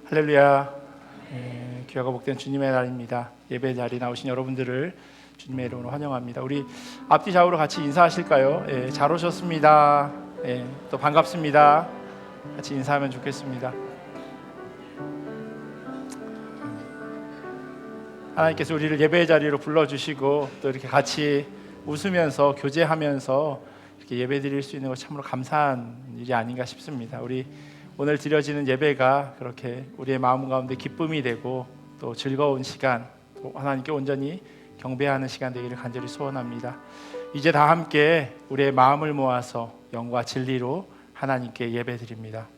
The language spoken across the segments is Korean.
할렐루야. 귀하고 복된 주님의 날입니다. 예배 자리에 나오신 여러분들을 주님의 이름으로 환영합니다. 우리 앞뒤 좌우로 같이 인사하실까요? 잘 오셨습니다. 또 반갑습니다. 같이 인사하면 좋겠습니다. 하나님께서 우리를 예배의 자리로 불러주시고 또 이렇게 같이 웃으면서 교제하면서 이렇게 예배 드릴 수 있는 것 참으로 감사한 일이 아닌가 싶습니다. 우리 오늘 드려지는 예배가 그렇게 우리의 마음 가운데 기쁨이 되고 또 즐거운 시간, 또 하나님께 온전히 경배하는 시간 되기를 간절히 소원합니다. 이제 다 함께 우리의 마음을 모아서 영과 진리로 하나님께 예배 드립니다.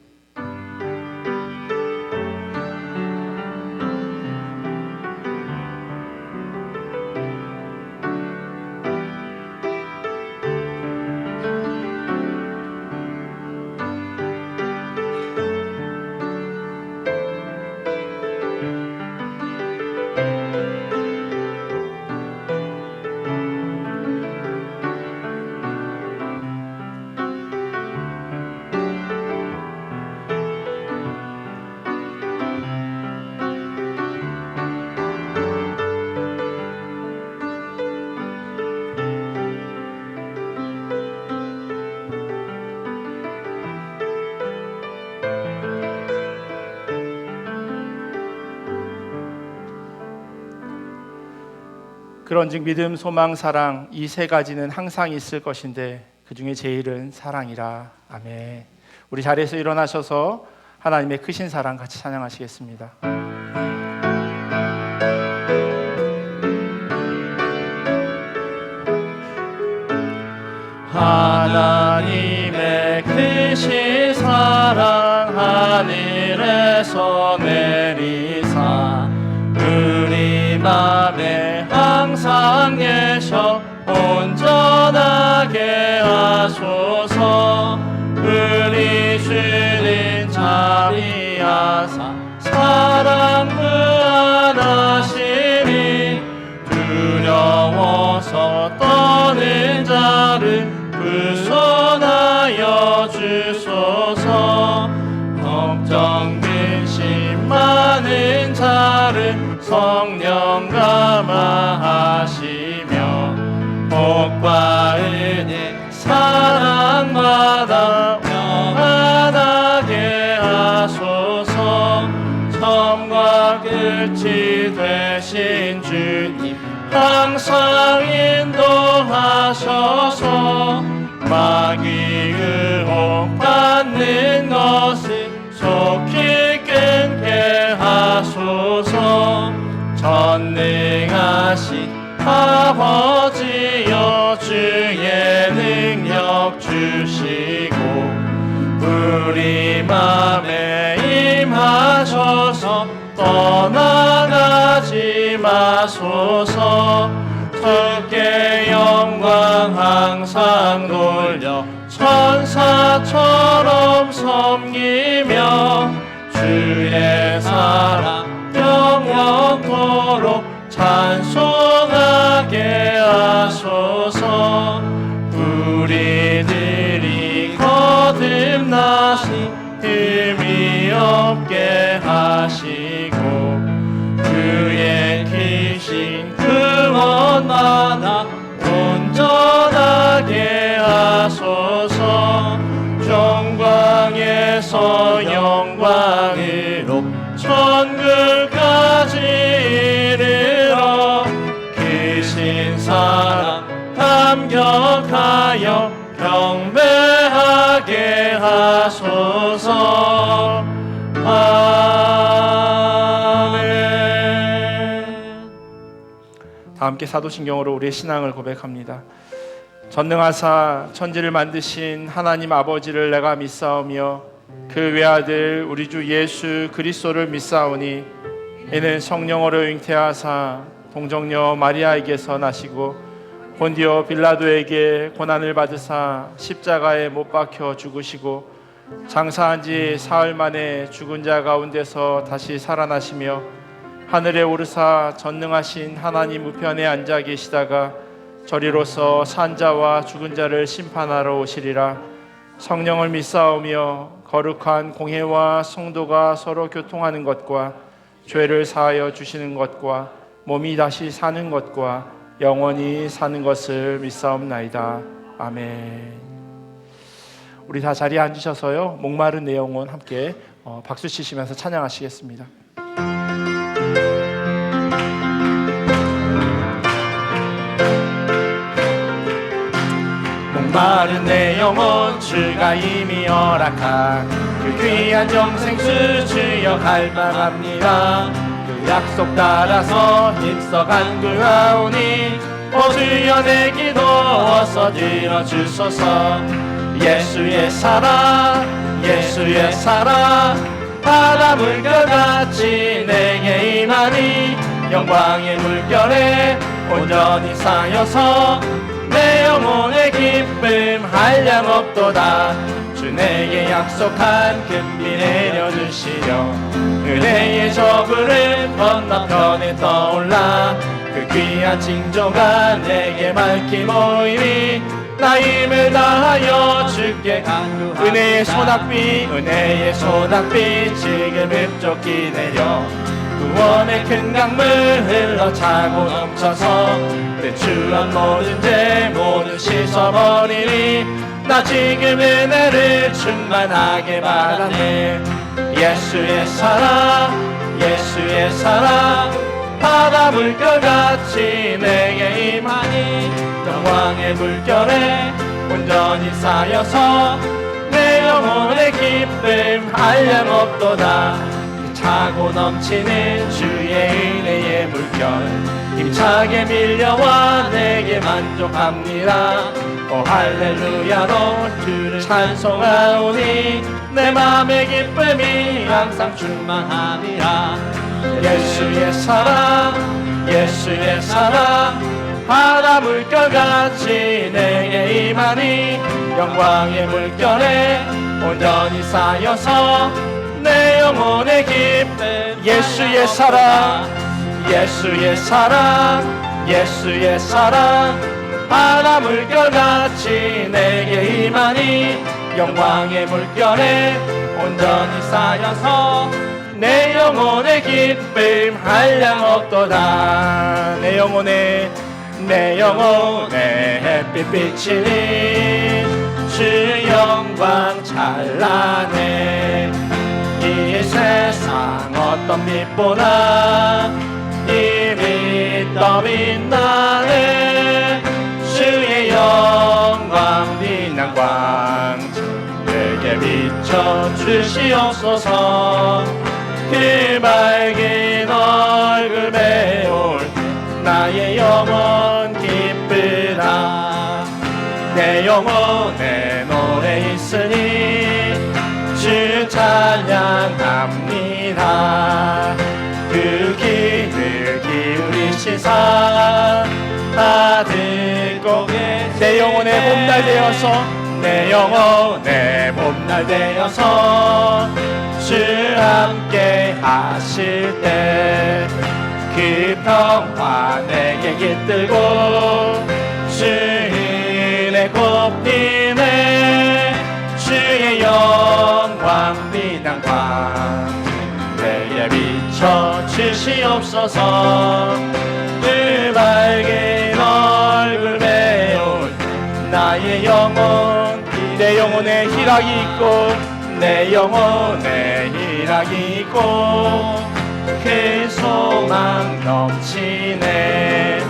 그런즉 믿음, 소망, 사랑 이 세 가지는 항상 있을 것인데 그 중에 제일은 사랑이라. 아멘. 우리 자리에서 일어나셔서 하나님의 크신 사랑 같이 찬양하시겠습니다. 하나님의 크신 사랑 하늘에서 내리사 우리 맘에 항상 계셔 온전하게 하소서. 우리 주는 자비하사 사랑 무한하시니 두려워서 떠는 자를 구원하여 주소서. 걱정 근심 많은 자를 성령 감화하시며 복과 은혜 사랑마다 영원하게 하소서. 처음과 끝이 되신 주님 항상 인도하셔서 마귀 유혹받는 것을 속히 끊게 하소서. 전능하신 아버지여 주의 능력 주시고 우리 맘에 임하셔서 떠나가지 마소서. 주께 영광 항상 돌려 천사처럼 섬기며 주의 사랑 영원토록 찬송하게 하소서. 우리들이 거듭나시 흠이 없게 하시고 그의 크신 구원마다 온전하게 하소서. 영광에서 영광으로 천국까지 이르러 크신 사랑 감격하여 경배하게 하소서. 아멘. 다 함께 사도신경으로 우리의 신앙을 고백합니다. 전능하사 천지를 만드신 하나님 아버지를 내가 믿사오며 그 외아들 우리 주 예수 그리스도를 믿사오니 이는 성령으로 잉태하사 동정녀 마리아에게서 나시고 본디오 빌라도에게 고난을 받으사 십자가에 못 박혀 죽으시고 장사한 지 사흘 만에 죽은 자 가운데서 다시 살아나시며 하늘에 오르사 전능하신 하나님 우편에 앉아 계시다가 저리로서 산자와 죽은 자를 심판하러 오시리라. 성령을 믿사오며 거룩한 공회와 성도가 서로 교통하는 것과 죄를 사하여 주시는 것과 몸이 다시 사는 것과 영원히 사는 것을 믿사옵나이다. 아멘. 우리 다 자리에 앉으셔서요, 목마른 내 영혼 함께 박수 치시면서 찬양하시겠습니다. 목마른 내 영혼 주가 이미 허락한 그 귀한 정생수 주여 갈망합니다. 그 약속 따라서 힘써 간구하오니 오 주여 내 기도 어서 들어주소서. 예수의 사랑 예수의 사랑 바다 물결같이 내게 임하니 영광의 물결에 온전히 쌓여서 내 영혼의 기쁨 한량없도다. 주 내게 약속한 금비 내려주시려 은혜의 저구름 건너편에 떠올라 그 귀한 징조가 내게 밝히 보이니 나 힘을 다하여 주께 간구합니다. 은혜의 소낙비 지금 흡족히 내려 구원의 큰 강물 흘러차고 넘쳐서 내 추한 모든 죄 모두 씻어버리니 나 지금 은혜를 충만하게 바라네. 예수의 사랑 예수의 사랑 바다 물결같이 내게 임하니 영광의 물결에 온전히 쌓여서 내 영혼의 기쁨 한량없도다. 차고 넘치는 주의 은혜의 물결 힘차게 밀려와 내게 만족합니다. 오 할렐루야로 주를 찬송하오니 내 맘의 기쁨이 항상 충만하리라. 예수의 사랑 예수의 사랑 바다 물결같이 내게 임하니 영광의 물결에 온전히 쌓여서 내 영혼의 기쁨. 예수의 사랑 예수의 사랑 예수의 사랑 바다 물결같이 내게 임하니 영광의 물결에 온전히 쌓여서 내 영혼의 기쁨 한량없도다. 내 영혼의 햇빛 비치니 주 영광 찬란해. 이 세상 어떤 빛보다 이미 떠빛나네. 주의 영광 빛난 광채 내게 비춰 주시옵소서. 그 밝은 얼굴 배울 나의 영혼 기쁘다. 내 영혼에 노래 있으니 주 찬양합니다. 그 귀를 기울이시사 다 듣고 내 영혼의 봄날 되어서 내 영혼의 봄날 되어서 주 함께 하실 때 그 평화 내게 깃들고 주 은혜 곱히네. 주의 영광 빛난 광 내게 비춰 주시옵소서. 그 밝은 얼굴 배울 나의 영혼 내 영혼에 희락이 있고 내 영혼에 희락이 있고 그 소망 넘치네.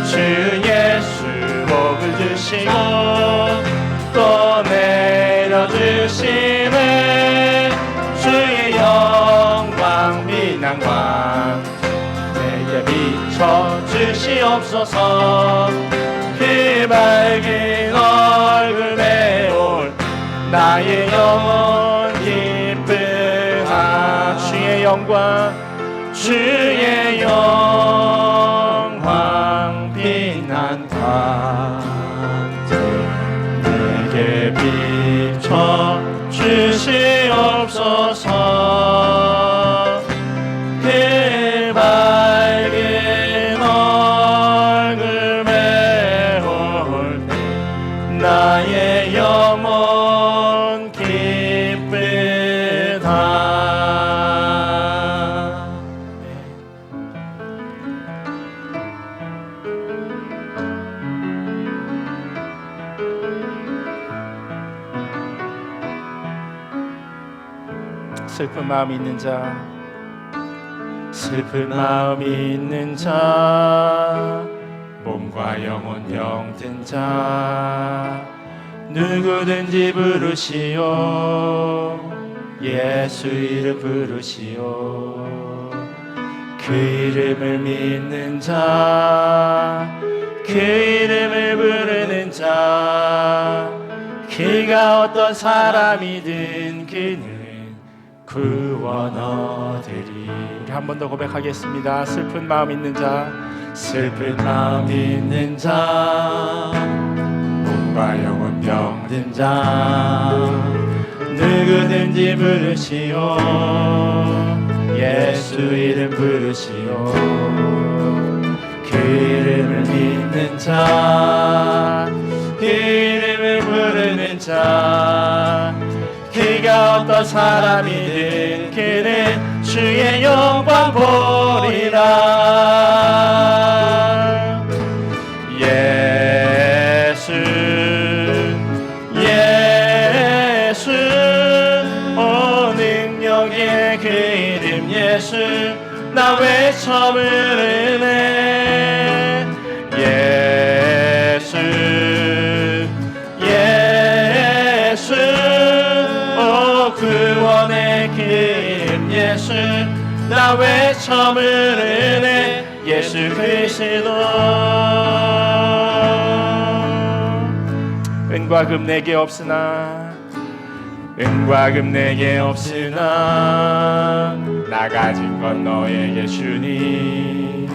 주 예수 복을 주시고 또 내려주시네. 주의 영광 빛난 광 내게 비춰 주시옵소서. 그 밝은 얼굴 배울 나의 영혼 기쁘하. 주의 영광 주의 영광 빛난 광 내게 비춰 주시옵소서. 그 밝은 얼굴 배울 나의 영혼 기쁨 슬픈 마음이 있는 자, 슬픈 마음이 있는 자, 몸과 영혼 병든 자, 누구든지 부르시오. 예수 이름 부르시오. 그 이름을 믿는 자, 그 이름을 부르는 자, 그가 어떤 사람이든 그는 구원 얻으리. 우리 한 번 더 고백하겠습니다. 슬픈 마음 있는 자, 슬픈 마음 있는 자, 몸과 영혼 병든 자, 누구든지 부르시오. 예수 이름 부르시오. 그 이름을 믿는 자, 그 이름을 부르는 자, 그가 어떤 사람이든 그는 주의 영광 보리라. 예수 예수 오 능력의 그 이름 예수 나 외쳐 부르네. 예수 예수 오 구원의 그 이름 예수 나 외쳐 부르네. 예수 그리스도. 은과 금 내게 없으나 은과 금 내게 없으나 나 가진 건 너에게 주니.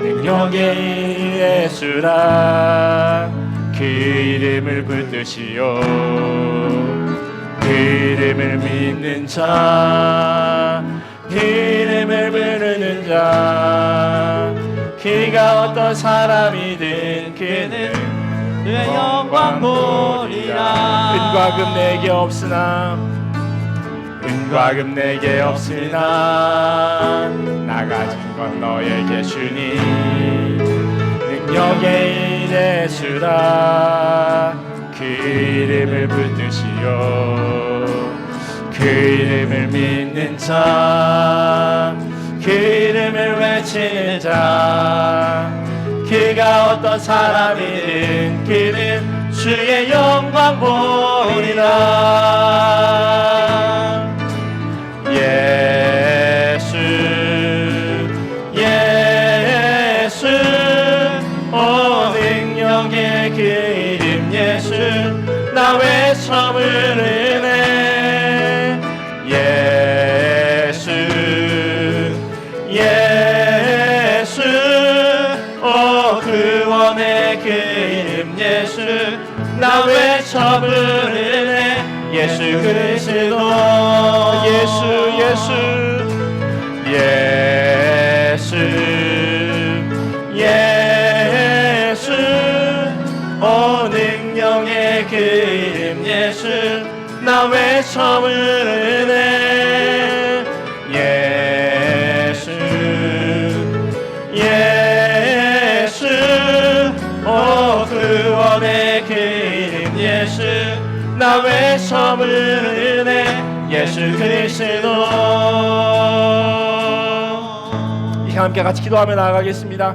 능력의 예수라 그 이름을 붙드시오. 그 이름을 믿는 자, 그 이름을 부르는 자, 그가 어떤 사람이든 그는 그의 영광 보리라. 은과 금 내게 없으나 은과 금 내게 없으나 나 가진 건 너에게 주니. 능력의 예수라 그 이름을 붙드시오. 그 이름을 믿는 자, 그 이름을 외치는 자, 그가 어떤 사람이든 그는 주의 영광 보리라. 예수 예수 오 능력의 그 이름 예수 나 외쳐 부르네. 예수 예수 오 구원의 그 이름 예수 나 외쳐 부르네. 예수 그리스도. 예수 예수 예수 예수 오 능력의 그 이름 예수 나 외쳐 부르네. 예수 예수 오 구원의 그 이름 예수 나 외쳐 부르네. 예수 그리스도. 이 시간 함께 같이 기도하며 나아가겠습니다.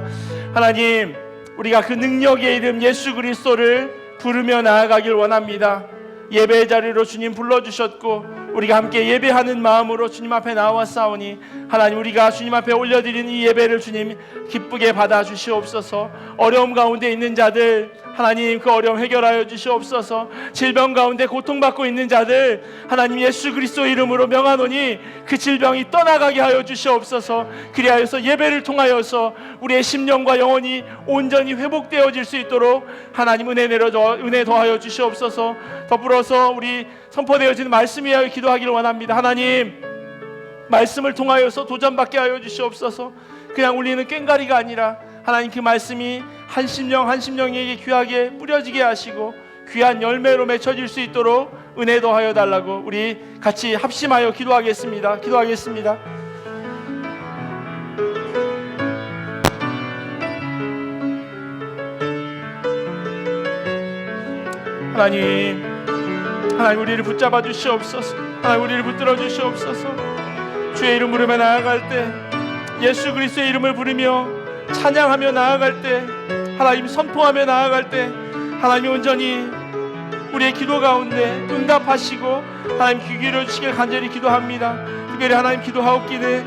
하나님, 우리가 그 능력의 이름 예수 그리스도를 부르며 나아가길 원합니다. 예배의 자리로 주님 불러주셨고 우리가 함께 예배하는 마음으로 주님 앞에 나왔사오니 하나님, 우리가 주님 앞에 올려드리는 이 예배를 주님 기쁘게 받아주시옵소서. 어려움 가운데 있는 자들 하나님, 그 어려움 해결하여 주시옵소서. 질병 가운데 고통받고 있는 자들 하나님 예수 그리스도 이름으로 명하노니 그 질병이 떠나가게 하여 주시옵소서. 그리하여서 예배를 통하여서 우리의 심령과 영혼이 온전히 회복되어질 수 있도록 하나님 은혜 더하여 주시옵소서. 더불어서 우리 선포되어지는 말씀 위하여 기도하기를 원합니다. 하나님, 말씀을 통하여서 도전받게 하여 주시옵소서. 그냥 울리는 꽹가리가 아니라 하나님, 그 말씀이 한 심령 한 심령에게 귀하게 뿌려지게 하시고 귀한 열매로 맺혀질 수 있도록 은혜 더하여 달라고 우리 같이 합심하여 기도하겠습니다. 하나님, 우리를 붙잡아 주시옵소서. 하나님 우리를 붙들어 주시옵소서. 주의 이름 부르며 나아갈 때, 예수 그리스도의 이름을 부르며 찬양하며 나아갈 때, 하나님 선포하며 나아갈 때 하나님이 온전히 우리의 기도 가운데 응답하시고 하나님 귀 기울여 주시길 간절히 기도합니다. 특별히 하나님 기도하옵기를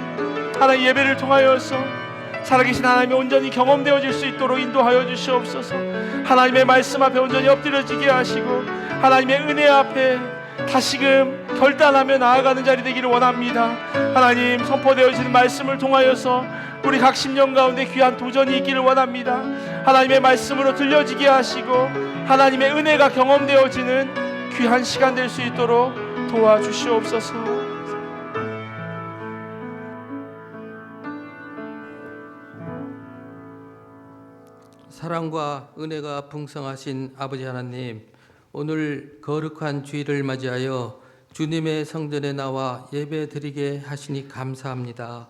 하나님 예배를 통하여서 살아계신 하나님이 온전히 경험되어질 수 있도록 인도하여 주시옵소서. 하나님의 말씀 앞에 온전히 엎드려지게 하시고 하나님의 은혜 앞에 다시금 결단하며 나아가는 자리 되기를 원합니다. 하나님 선포되어지는 말씀을 통하여서 우리 각 심령 가운데 귀한 도전이 있기를 원합니다. 하나님의 말씀으로 들려지게 하시고 하나님의 은혜가 경험되어지는 귀한 시간 될 수 있도록 도와주시옵소서. 사랑과 은혜가 풍성하신 아버지 하나님, 오늘 거룩한 주일을 맞이하여 주님의 성전에 나와 예배드리게 하시니 감사합니다.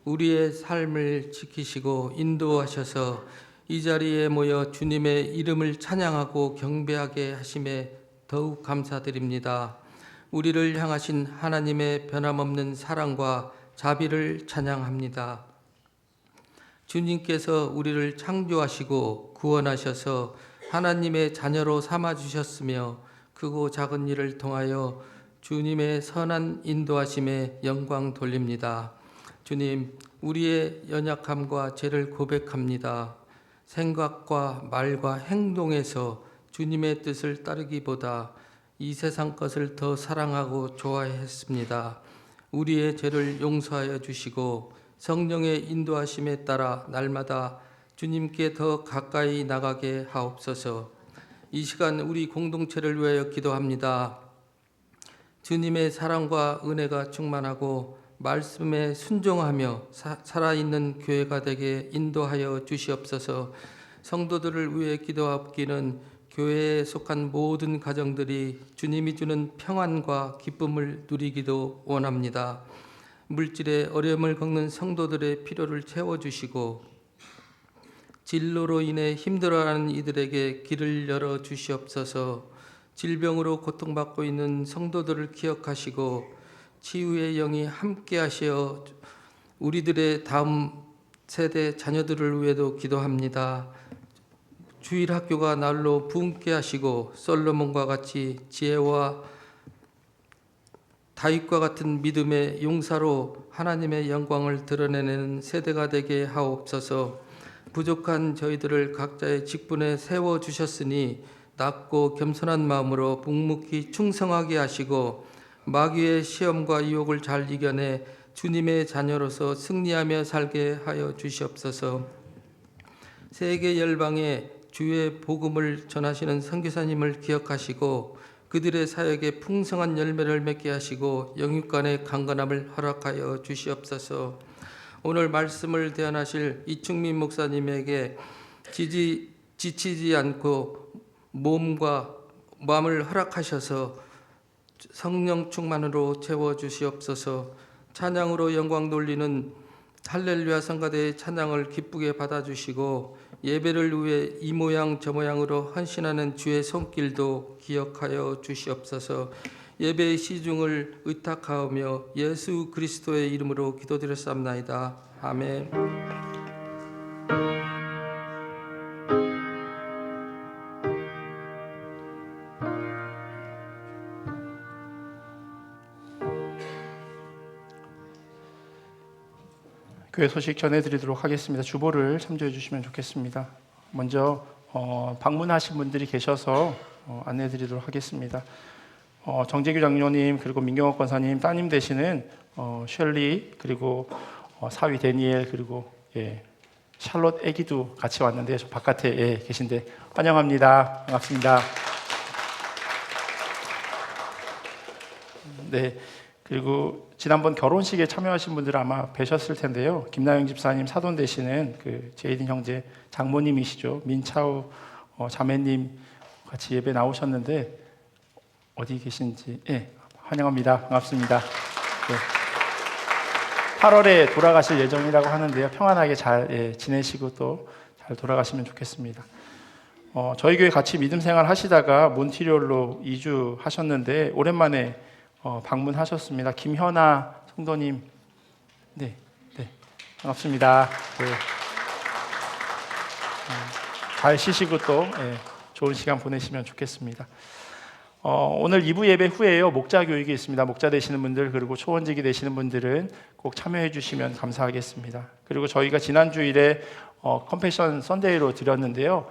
우리의 삶을 지키시고 인도하셔서 이 자리에 모여 주님의 이름을 찬양하고 경배하게 하심에 더욱 감사드립니다. 우리를 향하신 하나님의 변함없는 사랑과 자비를 찬양합니다. 주님께서 우리를 창조하시고 구원하셔서 하나님의 자녀로 삼아주셨으며 크고 작은 일을 통하여 주님의 선한 인도하심에 영광 돌립니다. 주님, 우리의 연약함과 죄를 고백합니다. 생각과 말과 행동에서 주님의 뜻을 따르기보다 이 세상 것을 더 사랑하고 좋아했습니다. 우리의 죄를 용서하여 주시고 성령의 인도하심에 따라 날마다 주님께 더 가까이 나가게 하옵소서. 이 시간 우리 공동체를 위하여 기도합니다. 주님의 사랑과 은혜가 충만하고 말씀에 순종하며 살아있는 교회가 되게 인도하여 주시옵소서. 성도들을 위해 기도하옵기는 교회에 속한 모든 가정들이 주님이 주는 평안과 기쁨을 누리기도 원합니다. 물질의 어려움을 겪는 성도들의 필요를 채워주시고 진로로 인해 힘들어하는 이들에게 길을 열어 주시옵소서. 질병으로 고통받고 있는 성도들을 기억하시고 치유의 영이 함께하시어 우리들의 다음 세대 자녀들을 위해도 기도합니다. 주일 학교가 날로 붕게 하시고 솔로몬과 같이 지혜와 다윗과 같은 믿음의 용사로 하나님의 영광을 드러내는 세대가 되게 하옵소서. 부족한 저희들을 각자의 직분에 세워주셨으니 낮고 겸손한 마음으로 묵묵히 충성하게 하시고 마귀의 시험과 유혹을 잘 이겨내 주님의 자녀로서 승리하며 살게 하여 주시옵소서. 세계 열방에 주의 복음을 전하시는 선교사님을 기억하시고 그들의 사역에 풍성한 열매를 맺게 하시고 영육간의 강건함을 허락하여 주시옵소서. 오늘 말씀을 대언하실 이충민 목사님에게 지치지 않고 몸과 마음을 허락하셔서 성령 충만으로 채워주시옵소서. 찬양으로 영광 돌리는 할렐루야 성가대의 찬양을 기쁘게 받아주시고 예배를 위해 이 모양 저 모양으로 헌신하는 주의 손길도 기억하여 주시옵소서. 예배의 시중을 의탁하오며 예수 그리스도의 이름으로 기도드렸사옵나이다. 아멘. 교회 소식 전해드리도록 하겠습니다. 주보를 참조해 주시면 좋겠습니다. 먼저 방문하신 분들이 계셔서 안내해드리도록 하겠습니다. 정재규 장로님 그리고 민경옥 권사님 따님 되시는 셜리 그리고 사위 데니엘 그리고 샬롯 애기도 같이 왔는데 저 바깥에 계신데 환영합니다. 반갑습니다. 네. 그리고 지난번 결혼식에 참여하신 분들 아마 뵈셨을 텐데요. 김나영 집사님 사돈 되시는 그 제이든 형제 장모님이시죠. 민차우 자매님 같이 예배 나오셨는데 어디 계신지 환영합니다. 반갑습니다. 8월에 돌아가실 예정이라고 하는데요. 평안하게 잘 지내시고 또 잘 돌아가시면 좋겠습니다. 저희 교회 같이 믿음 생활 하시다가 몬트리올로 이주하셨는데 오랜만에 방문하셨습니다. 김현아 성도님, 네, 반갑습니다. 네. 잘 쉬시고 또 좋은 시간 보내시면 좋겠습니다. 오늘 2부 예배 후에요, 목자 교육이 있습니다. 목자 되시는 분들 그리고 초원직이 되시는 분들은 꼭 참여해 주시면 감사하겠습니다. 그리고 저희가 지난 주일에 컴패션 선데이로 드렸는데요,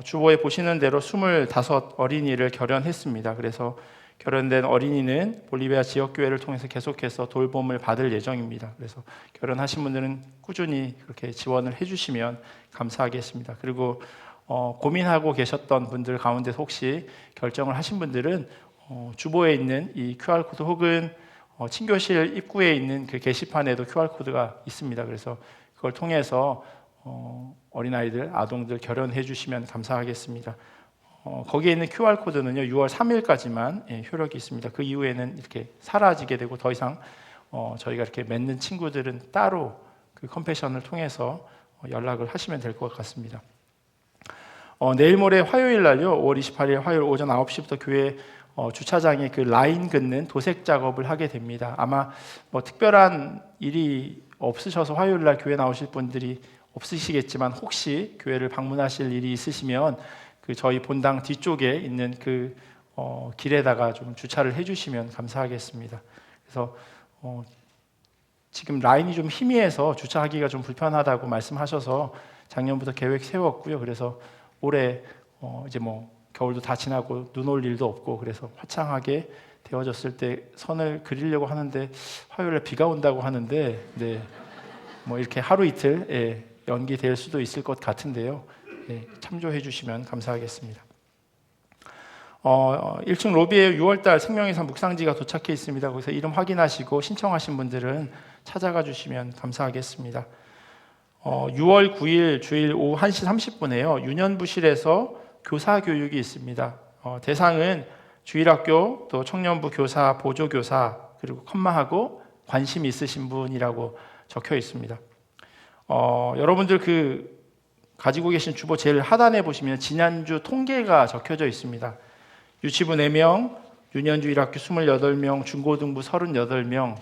주보에 보시는 대로 25 어린이를 결연했습니다. 그래서 결연된 어린이는 볼리비아 지역교회를 통해서 계속해서 돌봄을 받을 예정입니다. 그래서 결연하신 분들은 꾸준히 그렇게 지원을 해주시면 감사하겠습니다. 그리고 고민하고 계셨던 분들 가운데서 혹시 결정을 하신 분들은 주보에 있는 이 QR코드 혹은 친교실 입구에 있는 그 게시판에도 QR코드가 있습니다. 그래서 그걸 통해서 어린아이들, 아동들 결연해 주시면 감사하겠습니다. 거기에 있는 QR코드는요 6월 3일까지만 효력이 있습니다. 그 이후에는 이렇게 사라지게 되고 더 이상 저희가 이렇게 맺는 친구들은 따로 그 컴패션을 통해서 연락을 하시면 될 것 같습니다. 내일 모레 화요일 날요 5월 28일 화요일 오전 9시부터 교회 주차장에 그 라인 긋는 도색 작업을 하게 됩니다. 아마 뭐 특별한 일이 없으셔서 화요일 날 교회 나오실 분들이 없으시겠지만 혹시 교회를 방문하실 일이 있으시면 그 저희 본당 뒤쪽에 있는 그 길에다가 좀 주차를 해주시면 감사하겠습니다. 그래서 지금 라인이 좀 희미해서 주차하기가 좀 불편하다고 말씀하셔서 작년부터 계획 세웠고요. 그래서 올해 이제 뭐 겨울도 다 지나고 눈 올 일도 없고 그래서 화창하게 되어졌을 때 선을 그리려고 하는데 화요일에 비가 온다고 하는데 뭐 이렇게 하루 이틀 연기될 수도 있을 것 같은데요. 참조해 주시면 감사하겠습니다. 1층 로비에 6월달 생명의산 묵상지가 도착해 있습니다. 거기서 이름 확인하시고 신청하신 분들은 찾아가 주시면 감사하겠습니다. 6월 9일 주일 오후 1시 30분에요. 유년부실에서 교사 교육이 있습니다. 대상은 주일학교, 또 청년부 교사, 보조교사, 그리고 컴마하고 관심 있으신 분이라고 적혀 있습니다. 여러분들 그 가지고 계신 주보 제일 하단에 보시면 지난주 통계가 적혀져 있습니다. 유치부 4명, 유년주 1학교 28명, 중고등부 38명.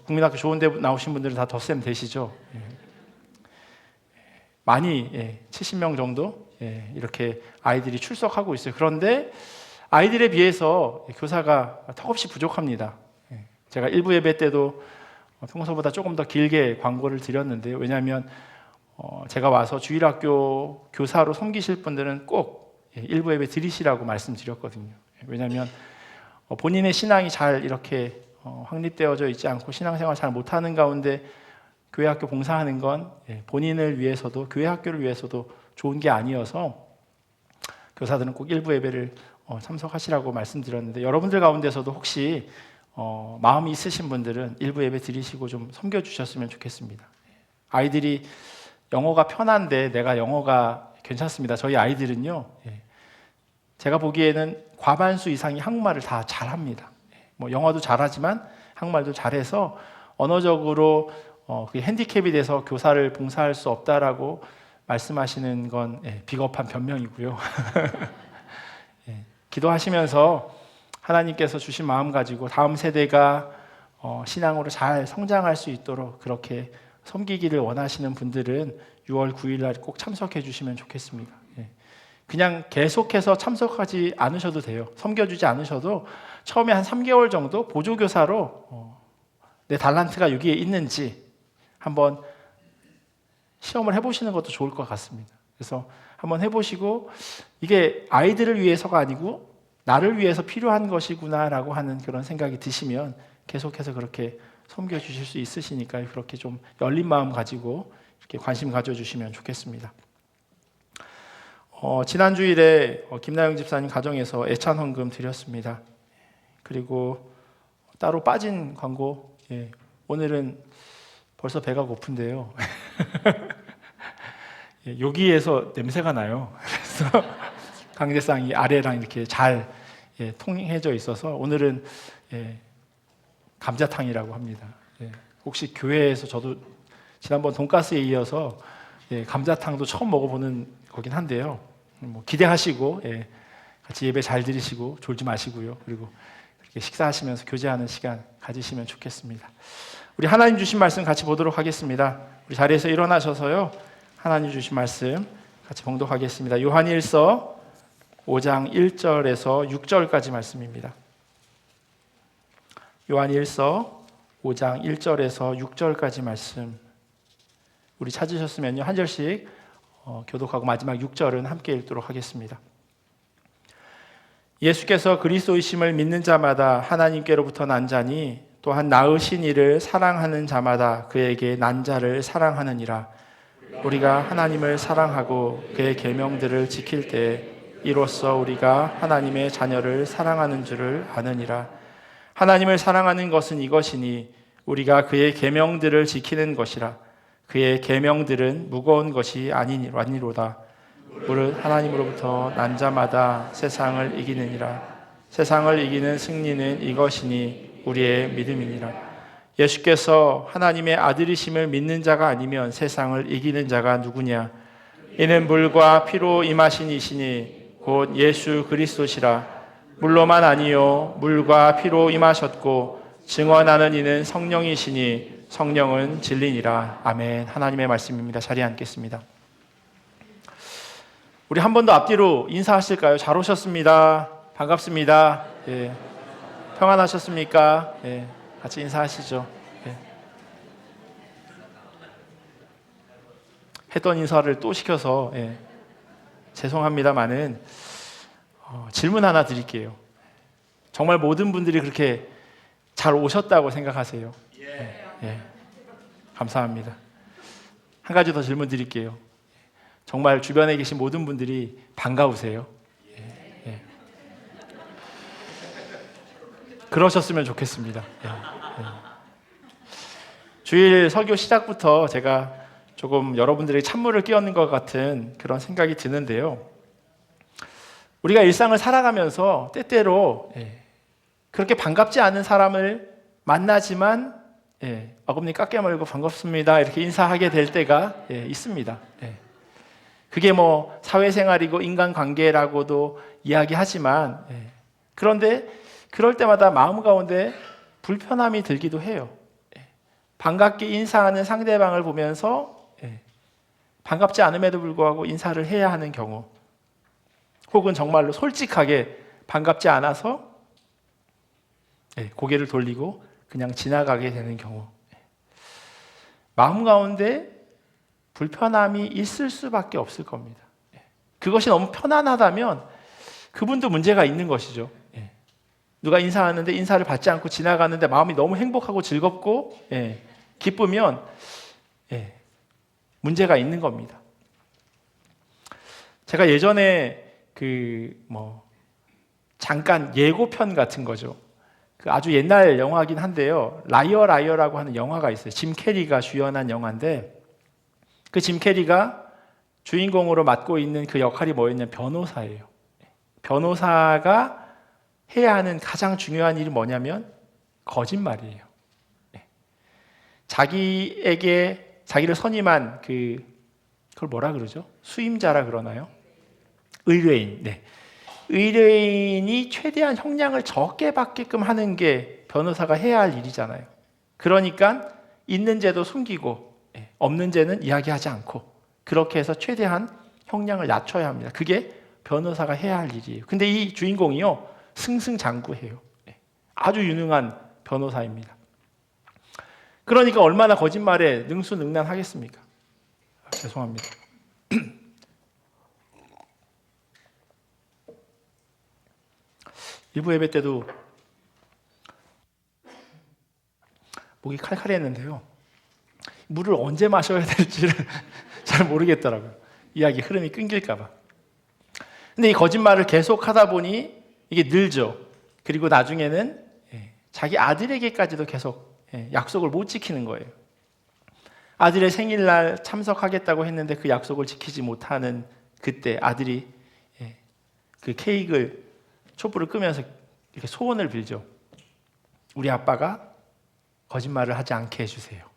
국민학교 좋은 데 나오신 분들은 다 덧셈 되시죠? 많이 70명 정도 이렇게 아이들이 출석하고 있어요. 그런데 아이들에 비해서 교사가 턱없이 부족합니다. 제가 일부 예배 때도 평소보다 조금 더 길게 광고를 드렸는데요. 왜냐하면 제가 와서 주일학교 교사로 섬기실 분들은 꼭 일부 예배 드리시라고 말씀드렸거든요. 왜냐하면 본인의 신앙이 잘 이렇게 확립되어져 있지 않고 신앙생활 잘 못하는 가운데 교회 학교 봉사하는 건 본인을 위해서도 교회 학교를 위해서도 좋은 게 아니어서 교사들은 꼭 일부 예배를 참석하시라고 말씀드렸는데 여러분들 가운데서도 혹시 마음이 있으신 분들은 일부 예배 드리시고 좀 섬겨주셨으면 좋겠습니다. 아이들이 영어가 편한데 내가 영어가 괜찮습니다. 저희 아이들은요, 제가 보기에는 과반수 이상이 한국말을 다 잘합니다. 뭐 영어도 잘하지만 한국말도 잘해서 언어적으로 핸디캡이 돼서 교사를 봉사할 수 없다라고 말씀하시는 건 비겁한 변명이고요. 기도하시면서 하나님께서 주신 마음 가지고 다음 세대가 신앙으로 잘 성장할 수 있도록 그렇게 섬기기를 원하시는 분들은 6월 9일 날 꼭 참석해 주시면 좋겠습니다. 그냥 계속해서 참석하지 않으셔도 돼요. 섬겨주지 않으셔도 처음에 한 3개월 정도 보조교사로 내 달란트가 여기에 있는지 한번 시험을 해보시는 것도 좋을 것 같습니다. 그래서 한번 해보시고 이게 아이들을 위해서가 아니고 나를 위해서 필요한 것이구나라고 하는 그런 생각이 드시면 계속해서 그렇게 섬겨주실 수 있으시니까 그렇게 좀 열린 마음 가지고 이렇게 관심 가져주시면 좋겠습니다. 지난 주일에 김나영 집사님 가정에서 애찬 헌금 드렸습니다. 그리고 따로 빠진 광고, 오늘은 벌써 배가 고픈데요. 여기에서 냄새가 나요. 그래서 강대상이 아래랑 이렇게 잘 통해져 있어서 오늘은 감자탕이라고 합니다. 혹시 교회에서 저도 지난번 돈가스에 이어서 감자탕도 처음 먹어보는 거긴 한데요. 뭐 기대하시고 같이 예배 잘 드리시고 졸지 마시고요. 그리고 식사하시면서 교제하는 시간 가지시면 좋겠습니다. 우리 하나님 주신 말씀 같이 보도록 하겠습니다. 우리 자리에서 일어나셔서요, 하나님 주신 말씀 같이 봉독하겠습니다. 요한일서 5장 1절에서 6절까지 말씀입니다. 요한일서 5장 1절에서 6절까지 말씀, 우리 찾으셨으면요 한 절씩 교독하고 마지막 6절은 함께 읽도록 하겠습니다. 예수께서 그리스도이심을 믿는 자마다 하나님께로부터 난 자니 또한 낳으신 이를 사랑하는 자마다 그에게 난 자를 사랑하느니라. 우리가 하나님을 사랑하고 그의 계명들을 지킬 때 이로써 우리가 하나님의 자녀를 사랑하는 줄을 아느니라. 하나님을 사랑하는 것은 이것이니 우리가 그의 계명들을 지키는 것이라. 그의 계명들은 무거운 것이 아니로다. 무릇 하나님으로부터 난 자마다 세상을 이기느니라. 세상을 이기는 승리는 이것이니 우리의 믿음이니라. 예수께서 하나님의 아들이심을 믿는 자가 아니면 세상을 이기는 자가 누구냐? 이는 물과 피로 임하신 이시니 곧 예수 그리스도시라. 물로만 아니요 물과 피로 임하셨고 증언하는 이는 성령이시니 성령은 진리니라. 아멘. 하나님의 말씀입니다. 자리에 앉겠습니다. 우리 한 번 더 앞뒤로 인사하실까요? 잘 오셨습니다. 반갑습니다. 예. 평안하셨습니까? 예. 같이 인사하시죠. 예. 했던 인사를 또 시켜서 죄송합니다만은 질문 하나 드릴게요. 정말 모든 분들이 그렇게 잘 오셨다고 생각하세요? 예. 감사합니다. 한 가지 더 질문 드릴게요. 정말 주변에 계신 모든 분들이 반가우세요? 예. 그러셨으면 좋겠습니다. 주일 설교 시작부터 제가 조금 여러분들에게 찬물을 끼얹는 것 같은 그런 생각이 드는데요. 우리가 일상을 살아가면서 때때로 그렇게 반갑지 않은 사람을 만나지만 어금니 깎게 말고 반갑습니다 이렇게 인사하게 될 때가 있습니다. 그게 뭐 사회생활이고 인간관계라고도 이야기하지만 그런데 그럴 때마다 마음 가운데 불편함이 들기도 해요. 반갑게 인사하는 상대방을 보면서 반갑지 않음에도 불구하고 인사를 해야 하는 경우, 혹은 정말로 솔직하게 반갑지 않아서 고개를 돌리고 그냥 지나가게 되는 경우, 마음 가운데 불편함이 있을 수밖에 없을 겁니다. 그것이 너무 편안하다면 그분도 문제가 있는 것이죠. 누가 인사하는데 인사를 받지 않고 지나가는데 마음이 너무 행복하고 즐겁고 기쁘면 문제가 있는 겁니다. 제가 예전에 잠깐 예고편 같은 거죠. 아주 옛날 영화긴 한데요. 라이어라고 하는 영화가 있어요. 짐 캐리가 주연한 영화인데, 그 짐 캐리가 주인공으로 맡고 있는 그 역할이 뭐였냐면 변호사예요. 변호사가 해야 하는 가장 중요한 일이 뭐냐면 거짓말이에요. 자기를 선임한 그걸 뭐라 그러죠? 수임자라 그러나요? 의뢰인. 의뢰인이 최대한 형량을 적게 받게끔 하는 게 변호사가 해야 할 일이잖아요. 그러니까 있는 죄도 숨기고 없는 죄는 이야기하지 않고 그렇게 해서 최대한 형량을 낮춰야 합니다. 그게 변호사가 해야 할 일이에요. 근데 이 주인공이요, 승승장구해요. 아주 유능한 변호사입니다. 그러니까 얼마나 거짓말에 능수능란하겠습니까? 죄송합니다. 일부 예배 때도 목이 칼칼했는데요. 물을 언제 마셔야 될지를 잘 모르겠더라고요. 이야기 흐름이 끊길까 봐. 근데 이 거짓말을 계속 하다 보니 이게 늘죠. 그리고 나중에는 자기 아들에게까지도 계속 약속을 못 지키는 거예요. 아들의 생일날 참석하겠다고 했는데 그 약속을 지키지 못하는 그때 아들이 그 케이크를 촛불을 끄면서 이렇게 소원을 빌죠. 우리 아빠가 거짓말을 하지 않게 해주세요.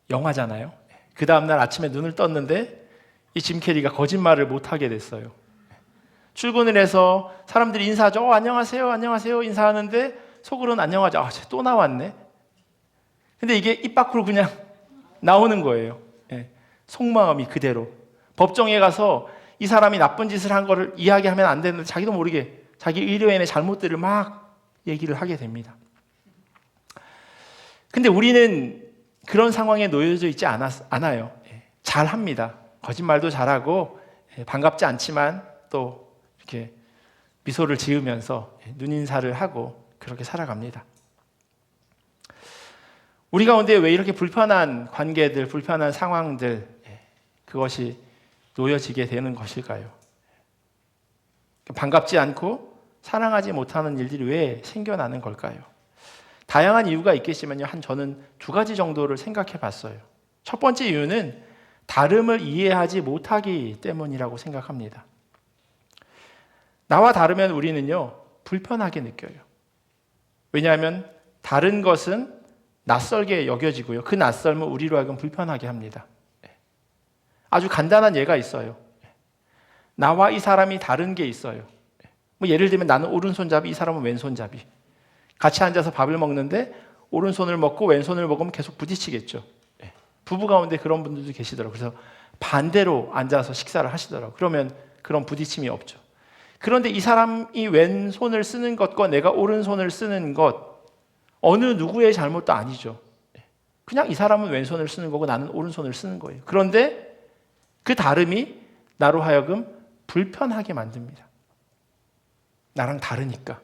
영화잖아요. 그 다음날 아침에 눈을 떴는데 이 짐 캐리가 거짓말을 못하게 됐어요. 출근을 해서 사람들이 인사하죠. 안녕하세요, 안녕하세요 인사하는데 속으로는 안녕하죠. 쟤 또 나왔네. 근데 이게 입 밖으로 그냥 나오는 거예요. 속마음이 그대로. 법정에 가서 이 사람이 나쁜 짓을 한 거를 이야기하면 안 되는데 자기도 모르게 자기 의뢰인의 잘못들을 막 얘기를 하게 됩니다. 근데 우리는 그런 상황에 놓여져 있지 않아요. 잘합니다. 거짓말도 잘하고 반갑지 않지만 또 이렇게 미소를 지으면서 눈인사를 하고 그렇게 살아갑니다. 우리 가운데 왜 이렇게 불편한 관계들, 불편한 상황들 그것이 놓여지게 되는 것일까요? 반갑지 않고 사랑하지 못하는 일들이 왜 생겨나는 걸까요? 다양한 이유가 있겠지만요. 저는 두 가지 정도를 생각해 봤어요. 첫 번째 이유는 다름을 이해하지 못하기 때문이라고 생각합니다. 나와 다르면 우리는요, 불편하게 느껴요. 왜냐하면 다른 것은 낯설게 여겨지고요. 그 낯설은 우리로 하여금 불편하게 합니다. 아주 간단한 예가 있어요. 나와 이 사람이 다른 게 있어요. 예를 들면 나는 오른손잡이, 이 사람은 왼손잡이. 같이 앉아서 밥을 먹는데 오른손을 먹고 왼손을 먹으면 계속 부딪히겠죠. 부부 가운데 그런 분들도 계시더라고요. 그래서 반대로 앉아서 식사를 하시더라고요. 그러면 그런 부딪힘이 없죠. 그런데 이 사람이 왼손을 쓰는 것과 내가 오른손을 쓰는 것 어느 누구의 잘못도 아니죠. 그냥 이 사람은 왼손을 쓰는 거고 나는 오른손을 쓰는 거예요. 그런데 그 다름이 나로 하여금 불편하게 만듭니다. 나랑 다르니까.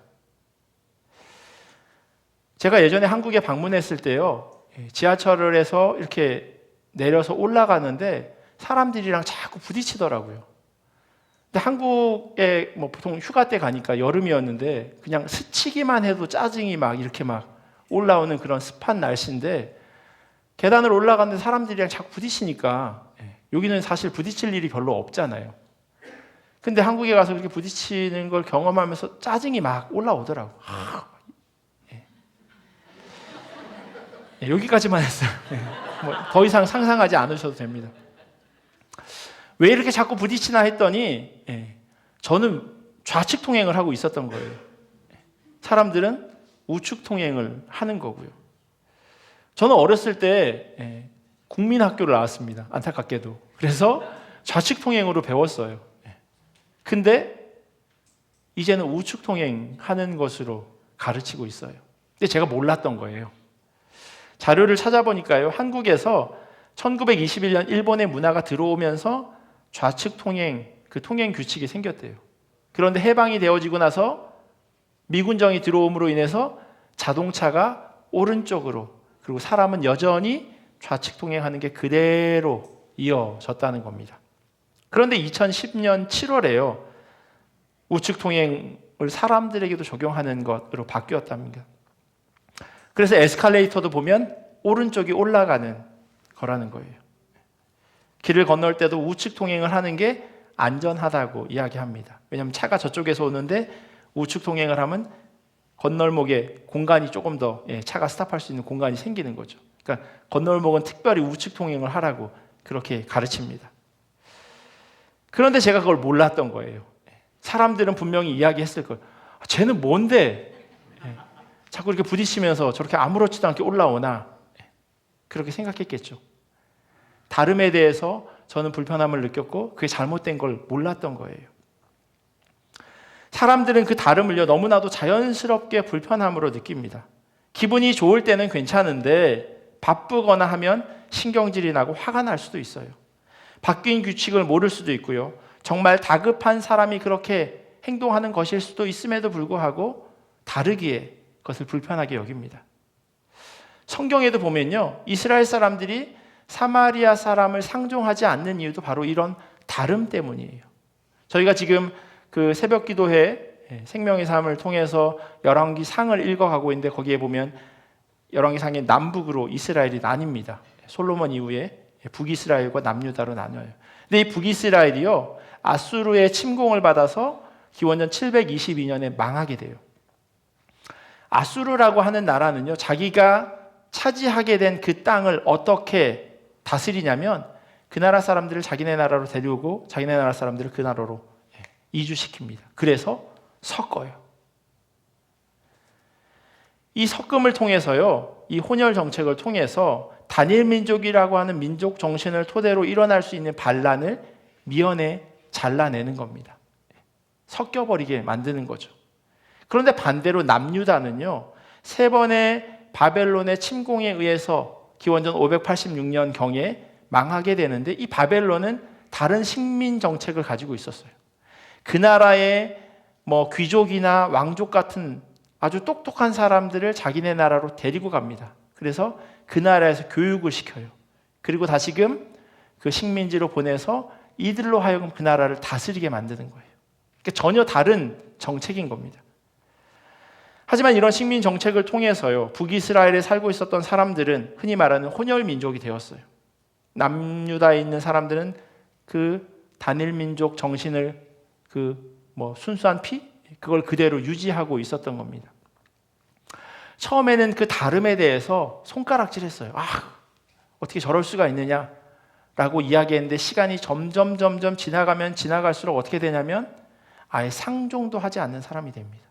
제가 예전에 한국에 방문했을 때요, 지하철에서 이렇게 내려서 올라가는데 사람들이랑 자꾸 부딪히더라고요. 근데 한국에 보통 휴가 때 가니까 여름이었는데 그냥 스치기만 해도 짜증이 막 이렇게 막 올라오는 그런 습한 날씨인데 계단을 올라가는데 사람들이랑 자꾸 부딪히니까 여기는 사실 부딪힐 일이 별로 없잖아요. 근데 한국에 가서 이렇게 부딪히는 걸 경험하면서 짜증이 막 올라오더라고요. 여기까지만 했어요. 더 이상 상상하지 않으셔도 됩니다. 왜 이렇게 자꾸 부딪히나 했더니 저는 좌측 통행을 하고 있었던 거예요. 사람들은 우측 통행을 하는 거고요. 저는 어렸을 때 국민학교를 나왔습니다. 안타깝게도. 그래서 좌측 통행으로 배웠어요. 근데 이제는 우측 통행하는 것으로 가르치고 있어요. 근데 제가 몰랐던 거예요. 자료를 찾아보니까요, 한국에서 1921년 일본의 문화가 들어오면서 좌측 통행, 그 통행 규칙이 생겼대요. 그런데 해방이 되어지고 나서 미군정이 들어옴으로 인해서 자동차가 오른쪽으로, 그리고 사람은 여전히 좌측 통행하는 게 그대로 이어졌다는 겁니다. 그런데 2010년 7월에요, 우측 통행을 사람들에게도 적용하는 것으로 바뀌었답니다. 그래서 에스컬레이터도 보면 오른쪽이 올라가는 거라는 거예요. 길을 건널 때도 우측 통행을 하는 게 안전하다고 이야기합니다. 왜냐하면 차가 저쪽에서 오는데 우측 통행을 하면 건널목에 공간이 조금 더 차가 스탑할 수 있는 공간이 생기는 거죠. 그러니까 건널목은 특별히 우측 통행을 하라고 그렇게 가르칩니다. 그런데 제가 그걸 몰랐던 거예요. 사람들은 분명히 이야기했을 거예요. 쟤는 뭔데 자꾸 이렇게 부딪히면서 저렇게 아무렇지도 않게 올라오나, 그렇게 생각했겠죠. 다름에 대해서 저는 불편함을 느꼈고 그게 잘못된 걸 몰랐던 거예요. 사람들은 그 다름을요, 너무나도 자연스럽게 불편함으로 느낍니다. 기분이 좋을 때는 괜찮은데 바쁘거나 하면 신경질이 나고 화가 날 수도 있어요. 바뀐 규칙을 모를 수도 있고요. 정말 다급한 사람이 그렇게 행동하는 것일 수도 있음에도 불구하고 다르기에 그것을 불편하게 여깁니다. 성경에도 보면요, 이스라엘 사람들이 사마리아 사람을 상종하지 않는 이유도 바로 이런 다름 때문이에요. 저희가 지금 그 새벽 기도회 생명의 삶을 통해서 열왕기상을 읽어가고 있는데 거기에 보면 열왕기상의 남북으로 이스라엘이 나뉩니다. 솔로몬 이후에 북이스라엘과 남유다로 나눠요. 근데 이 북이스라엘이요, 아수르의 침공을 받아서 기원전 722년에 망하게 돼요. 아수르라고 하는 나라는요, 자기가 차지하게 된 그 땅을 어떻게 다스리냐면 그 나라 사람들을 자기네 나라로 데려오고 자기네 나라 사람들을 그 나라로 이주시킵니다. 그래서 섞어요. 이 섞음을 통해서요, 이 혼혈 정책을 통해서 단일 민족이라고 하는 민족 정신을 토대로 일어날 수 있는 반란을 미연에 잘라내는 겁니다. 섞여버리게 만드는 거죠. 그런데 반대로 남유다는요, 세 번의 바벨론의 침공에 의해서 기원전 586년 경에 망하게 되는데, 이 바벨론은 다른 식민 정책을 가지고 있었어요. 그 나라의 귀족이나 왕족 같은 아주 똑똑한 사람들을 자기네 나라로 데리고 갑니다. 그래서 그 나라에서 교육을 시켜요. 그리고 다시금 그 식민지로 보내서 이들로 하여금 그 나라를 다스리게 만드는 거예요. 그러니까 전혀 다른 정책인 겁니다. 하지만 이런 식민 정책을 통해서요, 북이스라엘에 살고 있었던 사람들은 흔히 말하는 혼혈 민족이 되었어요. 남유다에 있는 사람들은 그 단일 민족 정신을 순수한 피? 그걸 그대로 유지하고 있었던 겁니다. 처음에는 그 다름에 대해서 손가락질했어요. 어떻게 저럴 수가 있느냐 라고 이야기했는데, 시간이 점점 지나가면 지나갈수록 어떻게 되냐면 아예 상종도 하지 않는 사람이 됩니다.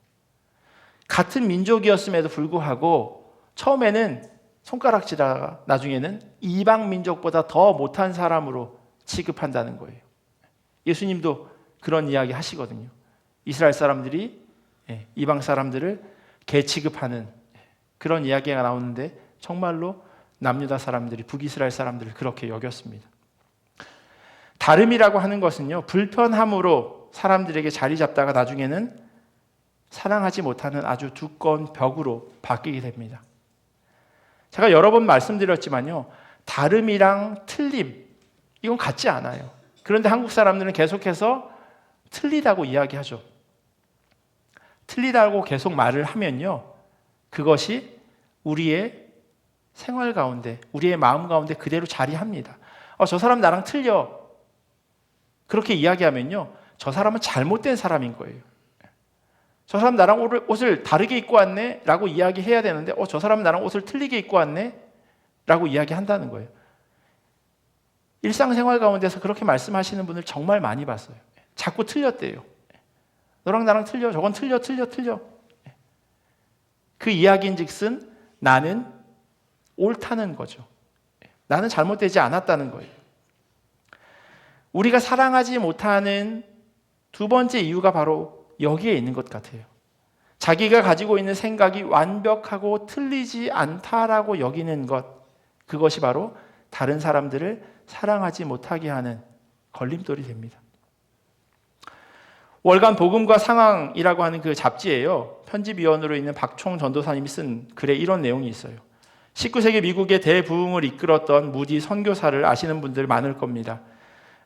같은 민족이었음에도 불구하고 처음에는 손가락질하다가 나중에는 이방 민족보다 더 못한 사람으로 취급한다는 거예요. 예수님도 그런 이야기 하시거든요. 이스라엘 사람들이 이방 사람들을 개 취급하는 그런 이야기가 나오는데, 정말로 남유다 사람들이 북이스라엘 사람들을 그렇게 여겼습니다. 다름이라고 하는 것은요, 불편함으로 사람들에게 자리 잡다가 나중에는 사랑하지 못하는 아주 두꺼운 벽으로 바뀌게 됩니다. 제가 여러 번 말씀드렸지만요, 다름이랑 틀림, 이건 같지 않아요. 그런데 한국 사람들은 계속해서 틀리다고 이야기하죠. 틀리다고 계속 말을 하면요, 그것이 우리의 생활 가운데, 우리의 마음 가운데 그대로 자리합니다. 저 사람 나랑 틀려. 그렇게 이야기하면요, 저 사람은 잘못된 사람인 거예요. 저 사람 나랑 옷을 다르게 입고 왔네 라고 이야기해야 되는데, 저 사람은 나랑 옷을 틀리게 입고 왔네 라고 이야기한다는 거예요. 일상생활 가운데서 그렇게 말씀하시는 분을 정말 많이 봤어요. 자꾸 틀렸대요. 너랑 나랑 틀려. 저건 틀려. 그 이야기인즉슨 나는 옳다는 거죠. 나는 잘못되지 않았다는 거예요. 우리가 사랑하지 못하는 두 번째 이유가 바로 여기에 있는 것 같아요. 자기가 가지고 있는 생각이 완벽하고 틀리지 않다라고 여기는 것, 그것이 바로 다른 사람들을 사랑하지 못하게 하는 걸림돌이 됩니다. 월간 복음과 상황이라고 하는 그 잡지예요. 편집위원으로 있는 박총 전도사님이 쓴 글에 이런 내용이 있어요. 19세기 미국의 대부흥을 이끌었던 무디 선교사를 아시는 분들 많을 겁니다.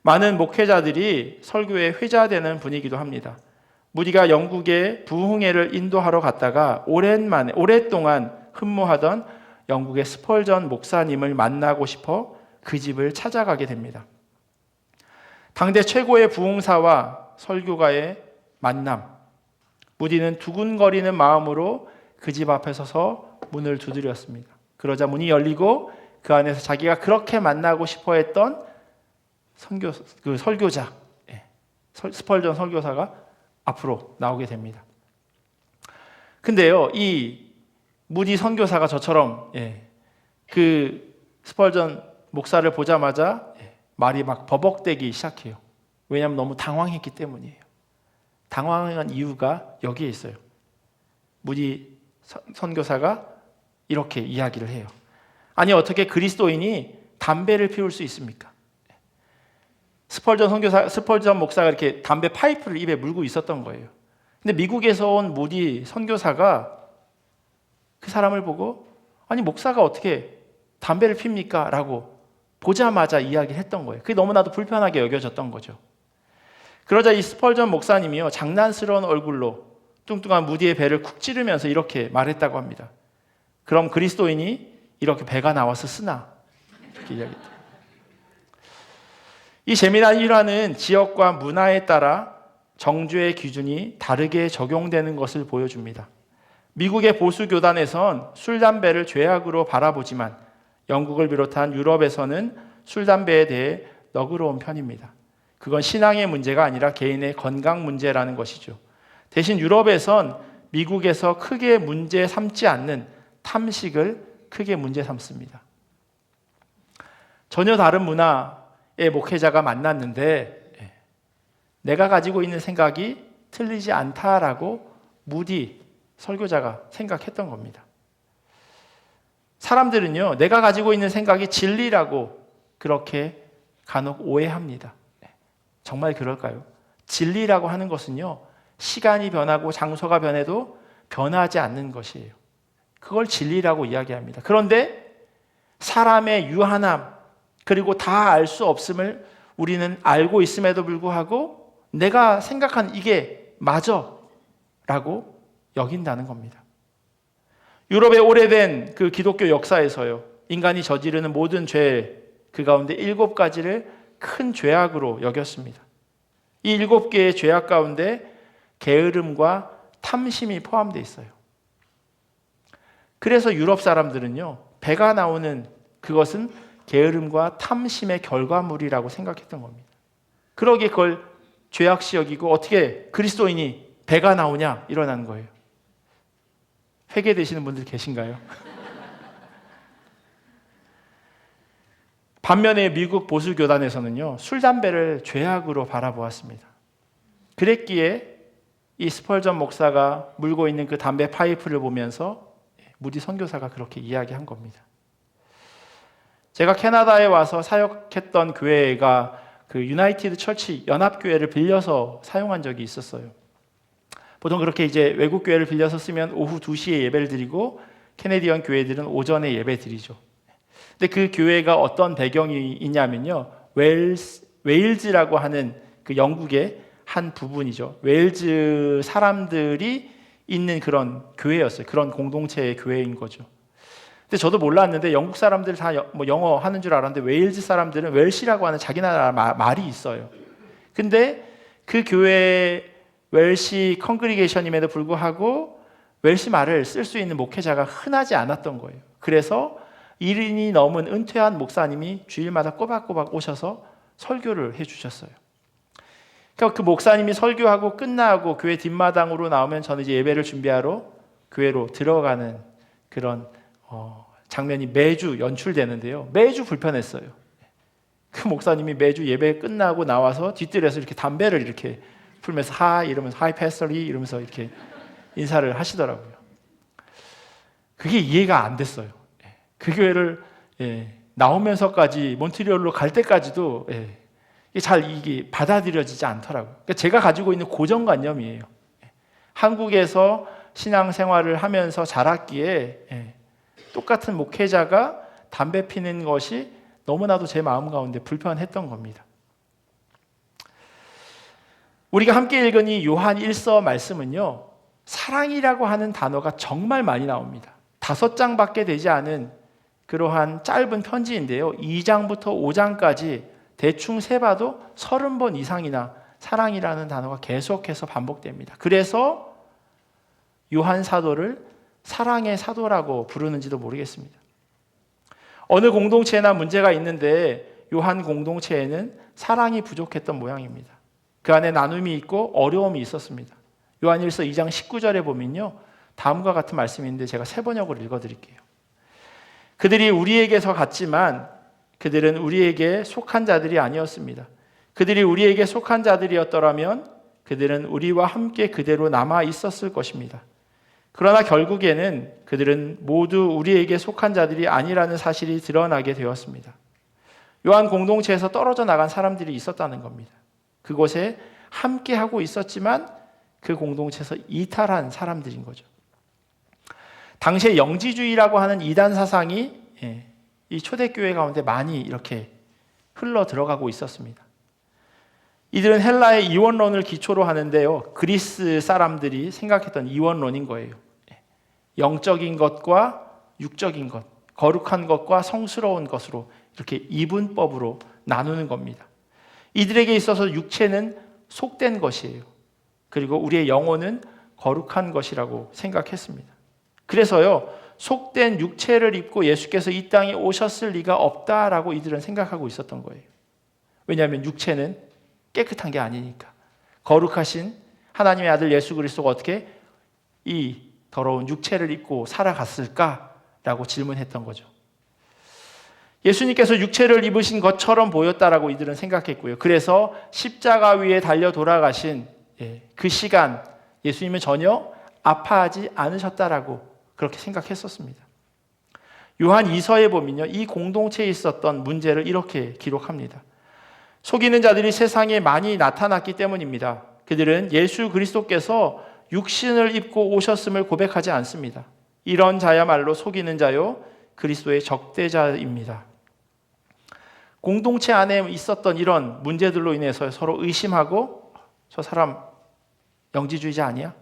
많은 목회자들이 설교에 회자되는 분이기도 합니다. 무디가 영국의 부흥회를 인도하러 갔다가 오랫동안 흠모하던 영국의 스펄전 목사님을 만나고 싶어 그 집을 찾아가게 됩니다. 당대 최고의 부흥사와 설교가의 만남. 무디는 두근거리는 마음으로 그 집 앞에 서서 문을 두드렸습니다. 그러자 문이 열리고 그 안에서 자기가 그렇게 만나고 싶어 했던 설교자, 스펄전 설교사가 앞으로 나오게 됩니다. 근데요, 이 무디 선교사가 저처럼 그 스펄전 목사를 보자마자 말이 막 버벅대기 시작해요. 왜냐하면 너무 당황했기 때문이에요. 당황한 이유가 여기에 있어요. 무디 선교사가 이렇게 이야기를 해요. 아니, 어떻게 그리스도인이 담배를 피울 수 있습니까? 스펄전 목사가 이렇게 담배 파이프를 입에 물고 있었던 거예요. 근데 미국에서 온 무디 선교사가 그 사람을 보고, 아니, 목사가 어떻게 담배를 핍니까? 라고 보자마자 이야기를 했던 거예요. 그게 너무나도 불편하게 여겨졌던 거죠. 그러자 이 스펄전 목사님이요, 장난스러운 얼굴로 뚱뚱한 무디의 배를 쿡 찌르면서 이렇게 말했다고 합니다. 그럼 그리스도인이 이렇게 배가 나와서 쓰나? 이렇게 이야기했다. 이 재미난 일화는 지역과 문화에 따라 정죄의 기준이 다르게 적용되는 것을 보여줍니다. 미국의 보수 교단에선 술, 담배를 죄악으로 바라보지만 영국을 비롯한 유럽에서는 술, 담배에 대해 너그러운 편입니다. 그건 신앙의 문제가 아니라 개인의 건강 문제라는 것이죠. 대신 유럽에선 미국에서 크게 문제 삼지 않는 탐식을 크게 문제 삼습니다. 전혀 다른 문화의 목회자가 만났는데 내가 가지고 있는 생각이 틀리지 않다라고 무디 설교자가 생각했던 겁니다. 사람들은요, 내가 가지고 있는 생각이 진리라고 그렇게 간혹 오해합니다. 정말 그럴까요? 진리라고 하는 것은요, 시간이 변하고 장소가 변해도 변하지 않는 것이에요. 그걸 진리라고 이야기합니다. 그런데 사람의 유한함, 그리고 다 알 수 없음을 우리는 알고 있음에도 불구하고 내가 생각한 이게 맞아 라고 여긴다는 겁니다. 유럽의 오래된 그 기독교 역사에서요, 인간이 저지르는 모든 죄, 그 가운데 7가지를 큰 죄악으로 여겼습니다. 이 7개의 죄악 가운데 게으름과 탐심이 포함되어 있어요. 그래서 유럽 사람들은요, 배가 나오는 그것은 게으름과 탐심의 결과물이라고 생각했던 겁니다. 그러기에 그걸 죄악시 여기고 어떻게 그리스도인이 배가 나오냐 일어나는 거예요. 회개되시는 분들 계신가요? 반면에 미국 보수교단에서는요, 술, 담배를 죄악으로 바라보았습니다. 그랬기에 이 스펄전 목사가 물고 있는 그 담배 파이프를 보면서 무디 선교사가 그렇게 이야기한 겁니다. 제가 캐나다에 와서 사역했던 교회가 그 유나이티드 처치 연합교회를 빌려서 사용한 적이 있었어요. 보통 그렇게 이제 외국 교회를 빌려서 쓰면 오후 2시에 예배를 드리고 캐네디언 교회들은 오전에 예배 드리죠. 근데 그 교회가 어떤 배경이 있냐면요, 웨일즈라고 하는 그 영국의 한 부분이죠. 웨일즈 사람들이 있는 그런 교회였어요. 그런 공동체의 교회인 거죠. 근데 저도 몰랐는데 영국 사람들 다 영어 하는 줄 알았는데 웨일즈 사람들은 웰시라고 하는 자기 나라 말이 있어요. 근데 그 교회 웰시 컨그리게이션임에도 불구하고 웰시 말을 쓸 수 있는 목회자가 흔하지 않았던 거예요. 그래서 1인이 넘은 은퇴한 목사님이 주일마다 꼬박꼬박 오셔서 설교를 해주셨어요. 그러니까 그 목사님이 설교하고 끝나고 교회 뒷마당으로 나오면 저는 이제 예배를 준비하러 교회로 들어가는 그런 장면이 매주 연출되는데요. 매주 불편했어요. 그 목사님이 매주 예배 끝나고 나와서 뒷뜰에서 이렇게 담배를 이렇게 풀면서 하이 이러면서 하이 패스터리 이러면서 이렇게 인사를 하시더라고요. 그게 이해가 안 됐어요. 그 교회를 나오면서까지 몬트리올로 갈 때까지도 이게 받아들여지지 않더라고요. 그러니까 제가 가지고 있는 고정관념이에요. 한국에서 신앙생활을 하면서 자랐기에 똑같은 목회자가 담배 피는 것이 너무나도 제 마음 가운데 불편했던 겁니다. 우리가 함께 읽은 이 요한 1서 말씀은요, 사랑이라고 하는 단어가 정말 많이 나옵니다. 5장밖에 되지 않은 그러한 짧은 편지인데요, 2장부터 5장까지 대충 세봐도 30번 이상이나 사랑이라는 단어가 계속해서 반복됩니다. 그래서 요한 사도를 사랑의 사도라고 부르는지도 모르겠습니다. 어느 공동체나 문제가 있는데 요한 공동체에는 사랑이 부족했던 모양입니다. 그 안에 나눔이 있고 어려움이 있었습니다. 요한일서 2장 19절에 보면요, 다음과 같은 말씀인데 제가 세 번역으로 읽어드릴게요. 그들이 우리에게서 갔지만 그들은 우리에게 속한 자들이 아니었습니다. 그들이 우리에게 속한 자들이었더라면 그들은 우리와 함께 그대로 남아 있었을 것입니다. 그러나 결국에는 그들은 모두 우리에게 속한 자들이 아니라는 사실이 드러나게 되었습니다. 요한 공동체에서 떨어져 나간 사람들이 있었다는 겁니다. 그곳에 함께 하고 있었지만 그 공동체에서 이탈한 사람들인 거죠. 당시에 영지주의라고 하는 이단 사상이 이 초대교회 가운데 많이 이렇게 흘러 들어가고 있었습니다. 이들은 헬라의 이원론을 기초로 하는데요, 그리스 사람들이 생각했던 이원론인 거예요. 영적인 것과 육적인 것, 거룩한 것과 성스러운 것으로 이렇게 이분법으로 나누는 겁니다. 이들에게 있어서 육체는 속된 것이에요. 그리고 우리의 영혼은 거룩한 것이라고 생각했습니다. 그래서요, 속된 육체를 입고 예수께서 이 땅에 오셨을 리가 없다라고 이들은 생각하고 있었던 거예요. 왜냐하면 육체는 깨끗한 게 아니니까. 거룩하신 하나님의 아들 예수 그리스도가 어떻게 이 더러운 육체를 입고 살아갔을까라고 질문했던 거죠. 예수님께서 육체를 입으신 것처럼 보였다라고 이들은 생각했고요. 그래서 십자가 위에 달려 돌아가신 그 시간 예수님은 전혀 아파하지 않으셨다라고 그렇게 생각했었습니다. 요한 2서에 보면요, 이 공동체에 있었던 문제를 이렇게 기록합니다. 속이는 자들이 세상에 많이 나타났기 때문입니다. 그들은 예수 그리스도께서 육신을 입고 오셨음을 고백하지 않습니다. 이런 자야말로 속이는 자요 그리스도의 적대자입니다. 공동체 안에 있었던 이런 문제들로 인해서 서로 의심하고, 저 사람 영지주의자 아니야?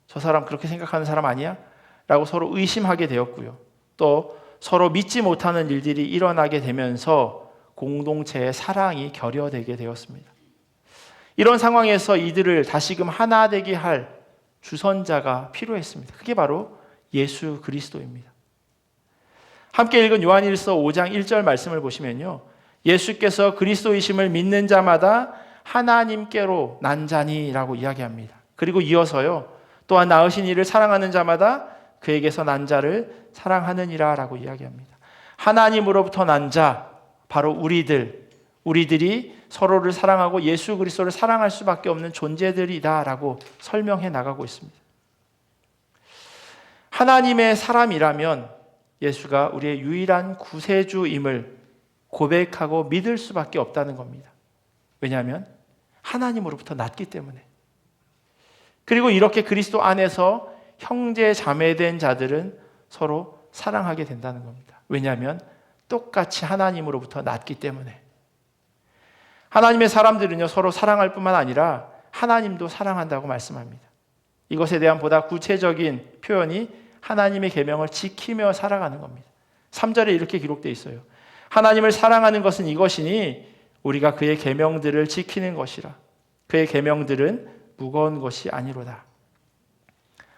저 사람 그렇게 생각하는 사람 아니야? 라고 서로 의심하게 되었고요. 또 서로 믿지 못하는 일들이 일어나게 되면서 공동체의 사랑이 결여되게 되었습니다. 이런 상황에서 이들을 다시금 하나 되게 할 주선자가 필요했습니다. 그게 바로 예수 그리스도입니다. 함께 읽은 요한일서 5장 1절 말씀을 보시면요, 예수께서 그리스도이심을 믿는 자마다 하나님께로 난 자니라고 이야기합니다. 그리고 이어서요, 또한 낳으신 이를 사랑하는 자마다 그에게서 난 자를 사랑하느니라 라고 이야기합니다. 하나님으로부터 난 자, 바로 우리들이 서로를 사랑하고 예수 그리스도를 사랑할 수밖에 없는 존재들이다 라고 설명해 나가고 있습니다. 하나님의 사람이라면 예수가 우리의 유일한 구세주임을 고백하고 믿을 수밖에 없다는 겁니다. 왜냐하면 하나님으로부터 났기 때문에. 그리고 이렇게 그리스도 안에서 형제 자매된 자들은 서로 사랑하게 된다는 겁니다. 왜냐하면 똑같이 하나님으로부터 났기 때문에. 하나님의 사람들은요, 서로 사랑할 뿐만 아니라 하나님도 사랑한다고 말씀합니다. 이것에 대한 보다 구체적인 표현이 하나님의 계명을 지키며 살아가는 겁니다. 3절에 이렇게 기록되어 있어요. 하나님을 사랑하는 것은 이것이니 우리가 그의 계명들을 지키는 것이라. 그의 계명들은 무거운 것이 아니로다.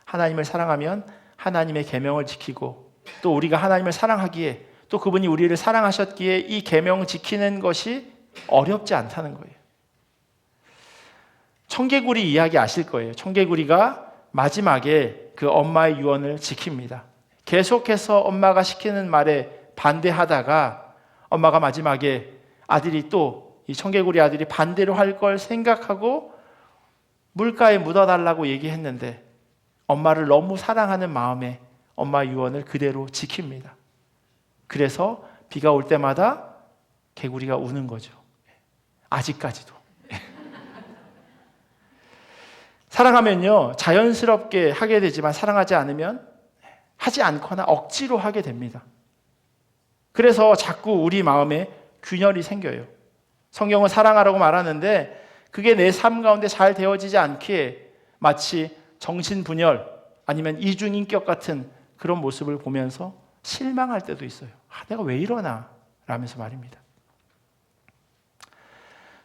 하나님을 사랑하면 하나님의 계명을 지키고, 또 우리가 하나님을 사랑하기에, 또 그분이 우리를 사랑하셨기에 이 계명 지키는 것이 어렵지 않다는 거예요. 청개구리 이야기 아실 거예요. 청개구리가 마지막에 그 엄마의 유언을 지킵니다. 계속해서 엄마가 시키는 말에 반대하다가 엄마가 마지막에 아들이 또 이 청개구리 아들이 반대로 할 걸 생각하고 물가에 묻어달라고 얘기했는데 엄마를 너무 사랑하는 마음에 엄마 유언을 그대로 지킵니다. 그래서 비가 올 때마다 개구리가 우는 거죠. 아직까지도. 사랑하면요, 자연스럽게 하게 되지만 사랑하지 않으면 하지 않거나 억지로 하게 됩니다. 그래서 자꾸 우리 마음에 균열이 생겨요. 성경은 사랑하라고 말하는데 그게 내 삶 가운데 잘 되어지지 않기에 마치 정신분열 아니면 이중인격 같은 그런 모습을 보면서 실망할 때도 있어요. 내가 왜 이러나? 라면서 말입니다.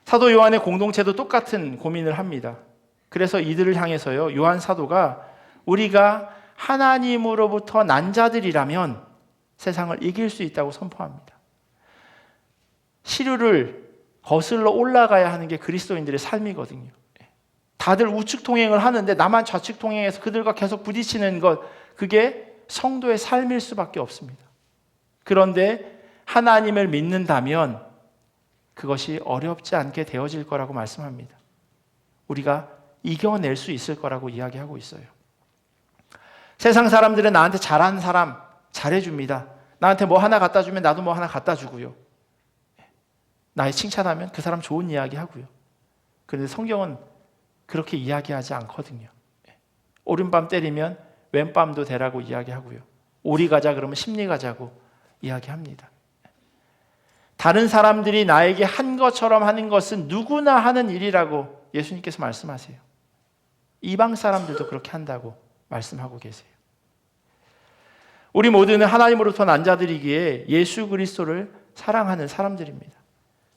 사도 요한의 공동체도 똑같은 고민을 합니다. 그래서 이들을 향해서요, 요한 사도가 우리가 하나님으로부터 난 자들이라면 세상을 이길 수 있다고 선포합니다. 시류를 거슬러 올라가야 하는 게 그리스도인들의 삶이거든요. 다들 우측 통행을 하는데 나만 좌측 통행해서 그들과 계속 부딪히는 것, 그게 성도의 삶일 수밖에 없습니다. 그런데 하나님을 믿는다면 그것이 어렵지 않게 되어질 거라고 말씀합니다. 우리가 이겨낼 수 있을 거라고 이야기하고 있어요. 세상 사람들은 나한테 잘하는 사람 잘해줍니다. 나한테 뭐 하나 갖다 주면 나도 뭐 하나 갖다 주고요. 나의 칭찬하면 그 사람 좋은 이야기 하고요. 그런데 성경은 그렇게 이야기하지 않거든요. 오른밤 때리면 왼밤도 되라고 이야기하고요. 오리 가자 그러면 십리 가자고 이야기합니다. 다른 사람들이 나에게 한 것처럼 하는 것은 누구나 하는 일이라고 예수님께서 말씀하세요. 이방 사람들도 그렇게 한다고 말씀하고 계세요. 우리 모두는 하나님으로부터 난 자들이기에 예수 그리스도를 사랑하는 사람들입니다.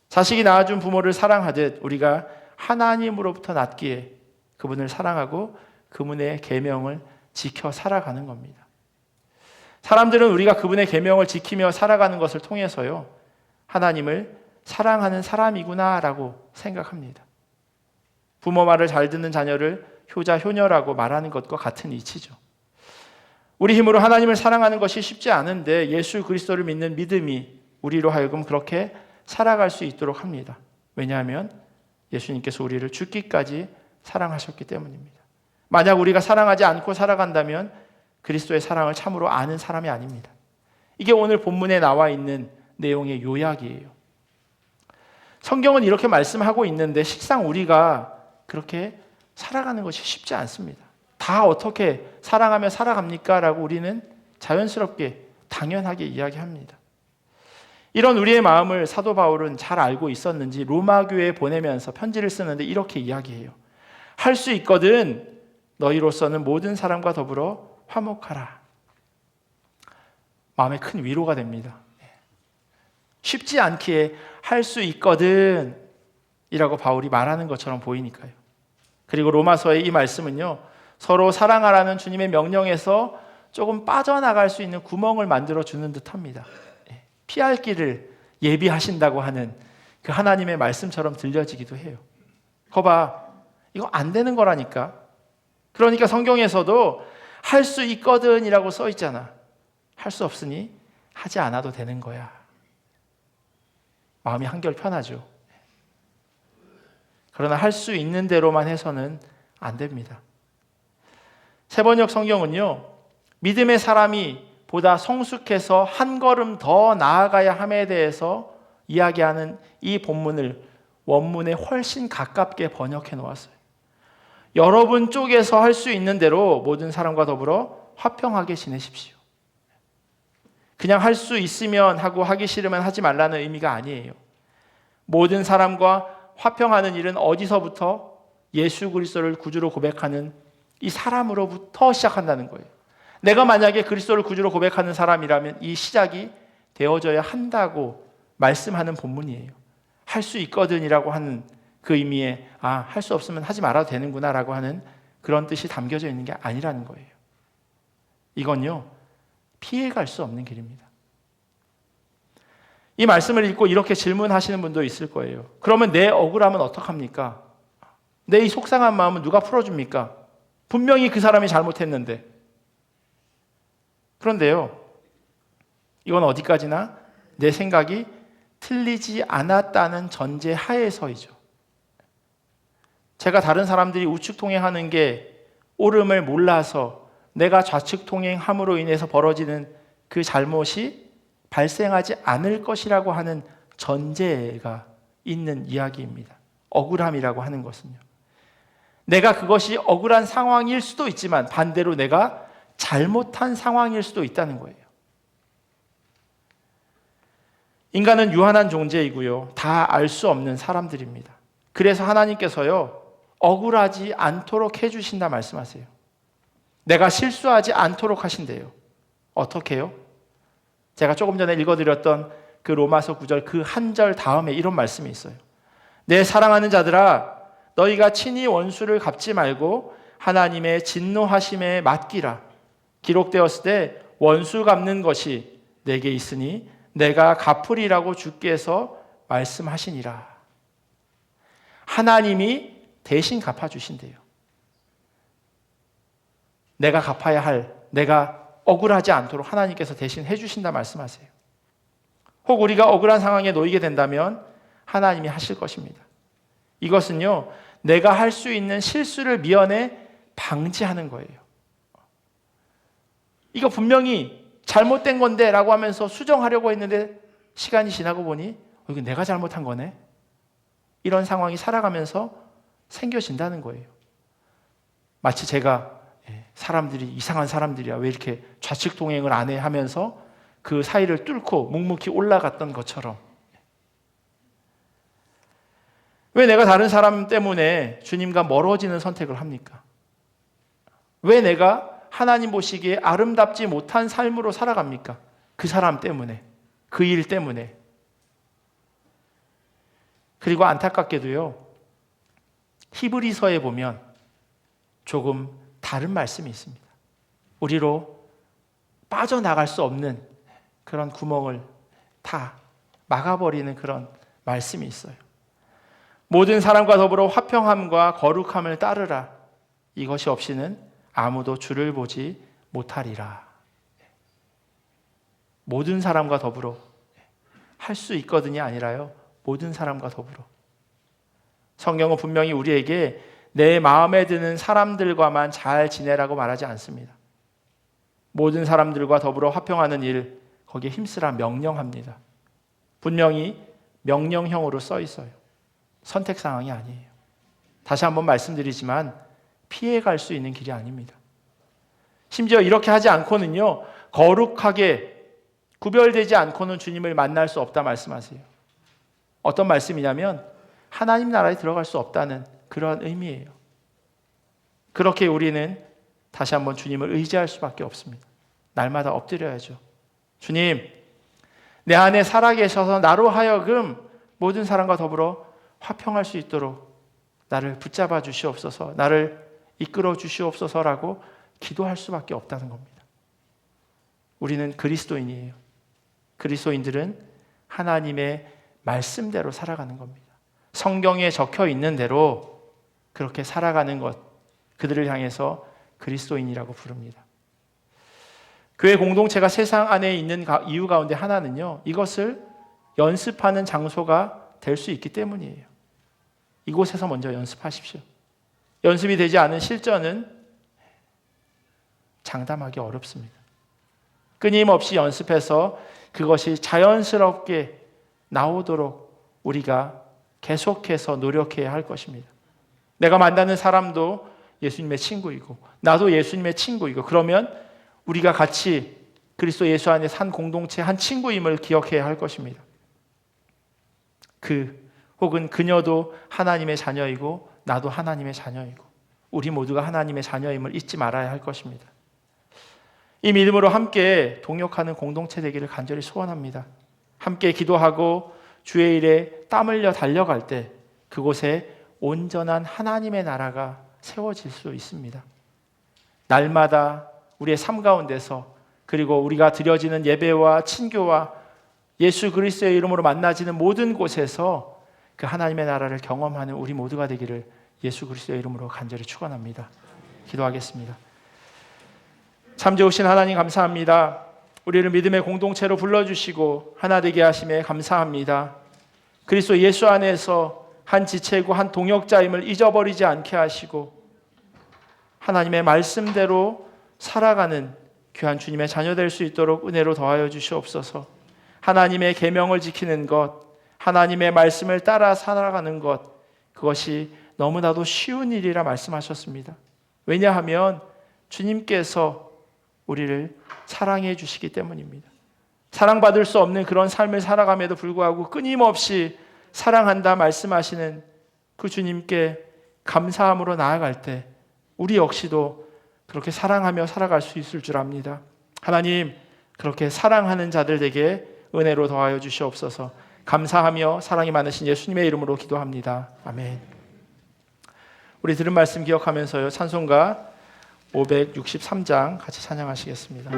자식이 낳아준 부모를 사랑하듯 우리가 하나님으로부터 났기에 그분을 사랑하고 그분의 계명을 지켜 살아가는 겁니다. 사람들은 우리가 그분의 계명을 지키며 살아가는 것을 통해서요, 하나님을 사랑하는 사람이구나라고 생각합니다. 부모 말을 잘 듣는 자녀를 효자, 효녀라고 말하는 것과 같은 이치죠. 우리 힘으로 하나님을 사랑하는 것이 쉽지 않은데 예수 그리스도를 믿는 믿음이 우리로 하여금 그렇게 살아갈 수 있도록 합니다. 왜냐하면 예수님께서 우리를 죽기까지 사랑하셨기 때문입니다. 만약 우리가 사랑하지 않고 살아간다면 그리스도의 사랑을 참으로 아는 사람이 아닙니다. 이게 오늘 본문에 나와 있는 내용의 요약이에요. 성경은 이렇게 말씀하고 있는데 실상 우리가 그렇게 살아가는 것이 쉽지 않습니다. 다 어떻게 사랑하며 살아갑니까? 라고 우리는 자연스럽게 당연하게 이야기합니다. 이런 우리의 마음을 사도 바울은 잘 알고 있었는지 로마 교회에 보내면서 편지를 쓰는데 이렇게 이야기해요. 할 수 있거든 너희로서는 모든 사람과 더불어 화목하라. 마음에 큰 위로가 됩니다. 쉽지 않기에 할 수 있거든 이라고 바울이 말하는 것처럼 보이니까요. 그리고 로마서의 이 말씀은요, 서로 사랑하라는 주님의 명령에서 조금 빠져나갈 수 있는 구멍을 만들어 주는 듯합니다. 피할 길을 예비하신다고 하는 그 하나님의 말씀처럼 들려지기도 해요. 거봐, 이거 안 되는 거라니까. 그러니까 성경에서도 할 수 있거든 이라고 써 있잖아. 할 수 없으니 하지 않아도 되는 거야. 마음이 한결 편하죠. 그러나 할 수 있는 대로만 해서는 안 됩니다. 세번역 성경은요, 믿음의 사람이 보다 성숙해서 한 걸음 더 나아가야 함에 대해서 이야기하는 이 본문을 원문에 훨씬 가깝게 번역해 놓았어요. 여러분 쪽에서 할 수 있는 대로 모든 사람과 더불어 화평하게 지내십시오. 그냥 할 수 있으면 하고 하기 싫으면 하지 말라는 의미가 아니에요. 모든 사람과 화평하는 일은 어디서부터? 예수 그리스도를 구주로 고백하는 이 사람으로부터 시작한다는 거예요. 내가 만약에 그리스도를 구주로 고백하는 사람이라면 이 시작이 되어져야 한다고 말씀하는 본문이에요. 할 수 있거든이라고 하는 그 의미에 할 수 없으면 하지 말아도 되는구나 라고 하는 그런 뜻이 담겨져 있는 게 아니라는 거예요. 이건요, 피해갈 수 없는 길입니다. 이 말씀을 읽고 이렇게 질문하시는 분도 있을 거예요. 그러면 내 억울함은 어떡합니까? 내 이 속상한 마음은 누가 풀어줍니까? 분명히 그 사람이 잘못했는데. 그런데요, 이건 어디까지나 내 생각이 틀리지 않았다는 전제 하에서이죠. 제가 다른 사람들이 우측 통행하는 게 옳음을 몰라서 내가 좌측 통행함으로 인해서 벌어지는 그 잘못이 발생하지 않을 것이라고 하는 전제가 있는 이야기입니다. 억울함이라고 하는 것은요. 내가 그것이 억울한 상황일 수도 있지만 반대로 내가 잘못한 상황일 수도 있다는 거예요. 인간은 유한한 존재이고요. 다 알 수 없는 사람들입니다. 그래서 하나님께서요, 억울하지 않도록 해주신다 말씀하세요. 내가 실수하지 않도록 하신대요. 어떻게 해요? 제가 조금 전에 읽어드렸던 그 로마서 9절 그 한 절 다음에 이런 말씀이 있어요. 내 사랑하는 자들아, 너희가 친히 원수를 갚지 말고 하나님의 진노하심에 맡기라. 기록되었을 때 원수 갚는 것이 내게 있으니 내가 갚으리라고 주께서 말씀하시니라. 하나님이 대신 갚아주신대요. 내가 갚아야 할, 내가 억울하지 않도록 하나님께서 대신 해주신다 말씀하세요. 혹 우리가 억울한 상황에 놓이게 된다면 하나님이 하실 것입니다. 이것은요, 내가 할 수 있는 실수를 미연에 방지하는 거예요. 이거 분명히 잘못된 건데 라고 하면서 수정하려고 했는데 시간이 지나고 보니 이거 내가 잘못한 거네. 이런 상황이 살아가면서 생겨진다는 거예요. 마치 제가 사람들이 이상한 사람들이야 왜 이렇게 좌측 동행을 안 해 하면서 그 사이를 뚫고 묵묵히 올라갔던 것처럼, 왜 내가 다른 사람 때문에 주님과 멀어지는 선택을 합니까? 왜 내가 하나님 보시기에 아름답지 못한 삶으로 살아갑니까? 그 사람 때문에, 그 일 때문에. 그리고 안타깝게도요, 히브리서에 보면 조금 다른 말씀이 있습니다. 우리로 빠져나갈 수 없는 그런 구멍을 다 막아버리는 그런 말씀이 있어요. 모든 사람과 더불어 화평함과 거룩함을 따르라. 이것이 없이는 아무도 주를 보지 못하리라. 모든 사람과 더불어 할 수 있거든이 아니라요, 모든 사람과 더불어. 성경은 분명히 우리에게 내 마음에 드는 사람들과만 잘 지내라고 말하지 않습니다. 모든 사람들과 더불어 화평하는 일, 거기에 힘쓰라 명령합니다. 분명히 명령형으로 써 있어요. 선택 사항이 아니에요. 다시 한번 말씀드리지만 피해갈 수 있는 길이 아닙니다. 심지어 이렇게 하지 않고는요, 거룩하게 구별되지 않고는 주님을 만날 수 없다 말씀하세요. 어떤 말씀이냐면 하나님 나라에 들어갈 수 없다는 그런 의미예요. 그렇게 우리는 다시 한번 주님을 의지할 수밖에 없습니다. 날마다 엎드려야죠. 주님, 내 안에 살아계셔서 나로 하여금 모든 사람과 더불어 화평할 수 있도록 나를 붙잡아 주시옵소서, 나를 이끌어 주시옵소서라고 기도할 수밖에 없다는 겁니다. 우리는 그리스도인이에요. 그리스도인들은 하나님의 말씀대로 살아가는 겁니다. 성경에 적혀 있는 대로 그렇게 살아가는 것, 그들을 향해서 그리스도인이라고 부릅니다. 교회 공동체가 세상 안에 있는 이유 가운데 하나는요, 이것을 연습하는 장소가 될 수 있기 때문이에요. 이곳에서 먼저 연습하십시오. 연습이 되지 않은 실전은 장담하기 어렵습니다. 끊임없이 연습해서 그것이 자연스럽게 나오도록 우리가 계속해서 노력해야 할 것입니다. 내가 만나는 사람도 예수님의 친구이고 나도 예수님의 친구이고, 그러면 우리가 같이 그리스도 예수 안에 산 공동체 한 친구임을 기억해야 할 것입니다. 혹은 그녀도 하나님의 자녀이고 나도 하나님의 자녀이고 우리 모두가 하나님의 자녀임을 잊지 말아야 할 것입니다. 이 믿음으로 함께 동역하는 공동체 되기를 간절히 소원합니다. 함께 기도하고 주의 일에 땀 흘려 달려갈 때 그곳에 온전한 하나님의 나라가 세워질 수 있습니다. 날마다 우리의 삶 가운데서, 그리고 우리가 드려지는 예배와 친교와 예수 그리스도의 이름으로 만나지는 모든 곳에서 그 하나님의 나라를 경험하는 우리 모두가 되기를 예수 그리스도의 이름으로 간절히 축원합니다. 기도하겠습니다. 참 좋으신 하나님 감사합니다. 우리를 믿음의 공동체로 불러주시고 하나 되게 하심에 감사합니다. 그리스도 예수 안에서 한 지체고 한 동역자임을 잊어버리지 않게 하시고 하나님의 말씀대로 살아가는 귀한 주님의 자녀 될 수 있도록 은혜로 더하여 주시옵소서. 하나님의 계명을 지키는 것, 하나님의 말씀을 따라 살아가는 것, 그것이 너무나도 쉬운 일이라 말씀하셨습니다. 왜냐하면 주님께서 우리를 사랑해 주시기 때문입니다. 사랑받을 수 없는 그런 삶을 살아감에도 불구하고 끊임없이 사랑한다 말씀하시는 그 주님께 감사함으로 나아갈 때 우리 역시도 그렇게 사랑하며 살아갈 수 있을 줄 압니다. 하나님, 그렇게 사랑하는 자들에게 은혜로 더하여 주시옵소서. 감사하며 사랑이 많으신 예수님의 이름으로 기도합니다. 아멘. 우리 들은 말씀 기억하면서요, 찬송가 563장 같이 찬양하시겠습니다.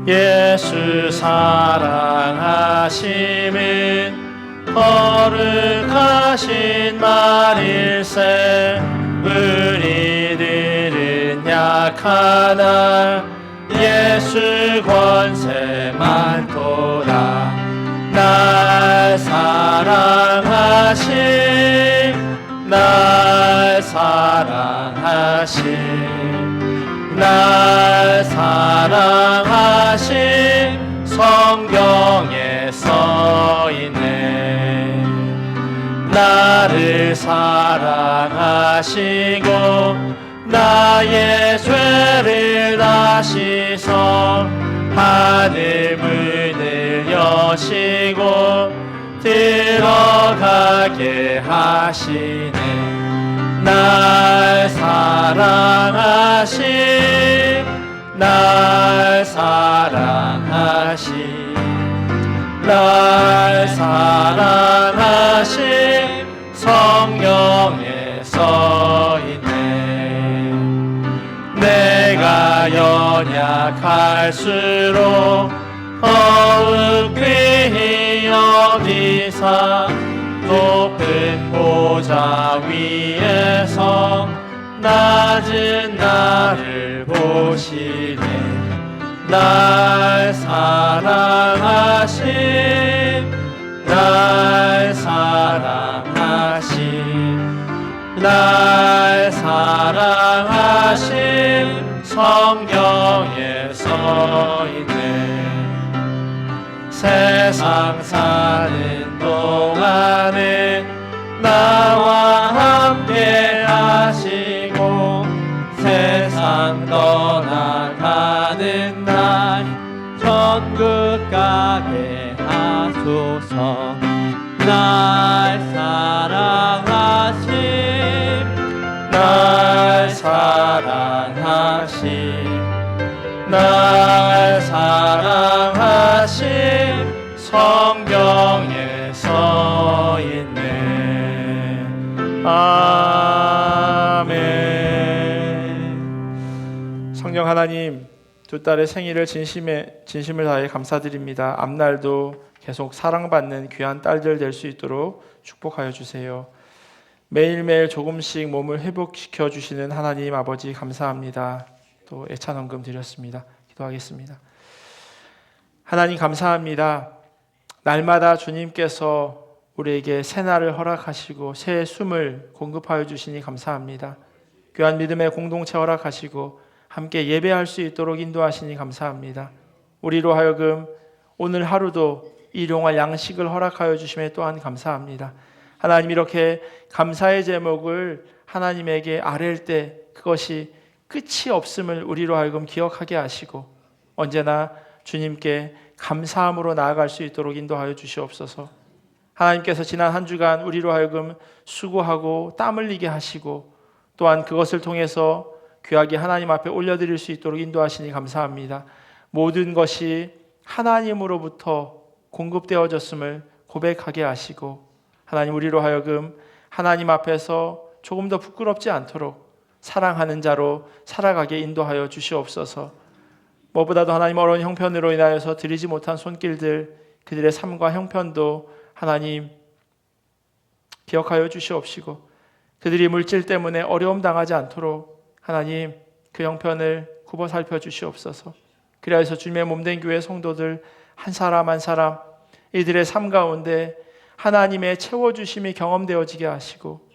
예수 사랑하심은 거룩하신 말일세. 우리들은 약하나 예수 권세 많도다. 날 사랑하심, 날 사랑하심, 날 사랑하심 성경에 써있네. 나를 사랑하시고 나의 죄를 다시서 하늘 문을 여시고 들어가게 하시네. 날 사랑하시, 날 사랑하시, 날 사랑하시 성경에 써있네. 내가 연약할수록 더욱 귀히 여기사 높은 보좌 위에서 낮은 나를 보시네. 날 사랑하심, 날 사랑하심, 날 사랑하심 성경에 써있네. 세상 사는 동안에 나와 함께 하시고 세상 떠나가는 날 천국 가게 하소서. 날 사랑하심, 날 사랑하심, 날 사랑하심 성경에 써있네. 아멘. 성령 하나님, 두 딸의 생일을 진심을 다해 감사드립니다. 앞날도 계속 사랑받는 귀한 딸들 될 수 있도록 축복하여 주세요. 매일매일 조금씩 몸을 회복시켜 주시는 하나님 아버지 감사합니다. 또 애찬 헌금 드렸습니다. 기도하겠습니다. 하나님 감사합니다. 날마다 주님께서 우리에게 새 날을 허락하시고 새 숨을 공급하여 주시니 감사합니다. 귀한 믿음의 공동체 허락하시고 함께 예배할 수 있도록 인도하시니 감사합니다. 우리로 하여금 오늘 하루도 일용할 양식을 허락하여 주심에 또한 감사합니다. 하나님, 이렇게 감사의 제목을 하나님에게 아뢰일 때 그것이 끝이 없음을 우리로 하여금 기억하게 하시고 언제나 주님께 감사함으로 나아갈 수 있도록 인도하여 주시옵소서. 하나님께서 지난 한 주간 우리로 하여금 수고하고 땀 흘리게 하시고 또한 그것을 통해서 귀하게 하나님 앞에 올려드릴 수 있도록 인도하시니 감사합니다. 모든 것이 하나님으로부터 공급되어졌음을 고백하게 하시고 하나님, 우리로 하여금 하나님 앞에서 조금 더 부끄럽지 않도록 사랑하는 자로 살아가게 인도하여 주시옵소서. 무엇보다도 하나님, 어려운 형편으로 인하여서 드리지 못한 손길들, 그들의 삶과 형편도 하나님 기억하여 주시옵시고 그들이 물질 때문에 어려움 당하지 않도록 하나님 그 형편을 굽어 살펴 주시옵소서. 그리하여서 주님의 몸된 교회 성도들 한 사람 한 사람 이들의 삶 가운데 하나님의 채워주심이 경험되어지게 하시고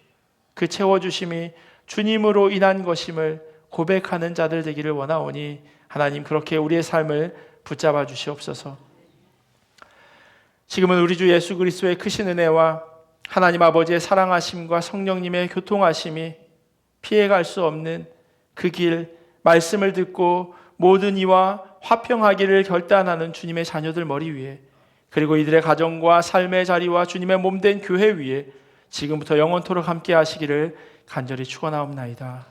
그 채워주심이 주님으로 인한 것임을 고백하는 자들 되기를 원하오니 하나님, 그렇게 우리의 삶을 붙잡아 주시옵소서. 지금은 우리 주 예수 그리스도의 크신 은혜와 하나님 아버지의 사랑하심과 성령님의 교통하심이 피해갈 수 없는 그 길, 말씀을 듣고 모든 이와 화평하기를 결단하는 주님의 자녀들 머리 위에, 그리고 이들의 가정과 삶의 자리와 주님의 몸된 교회 위에 지금부터 영원토록 함께 하시기를 간절히 축원하옵나이다.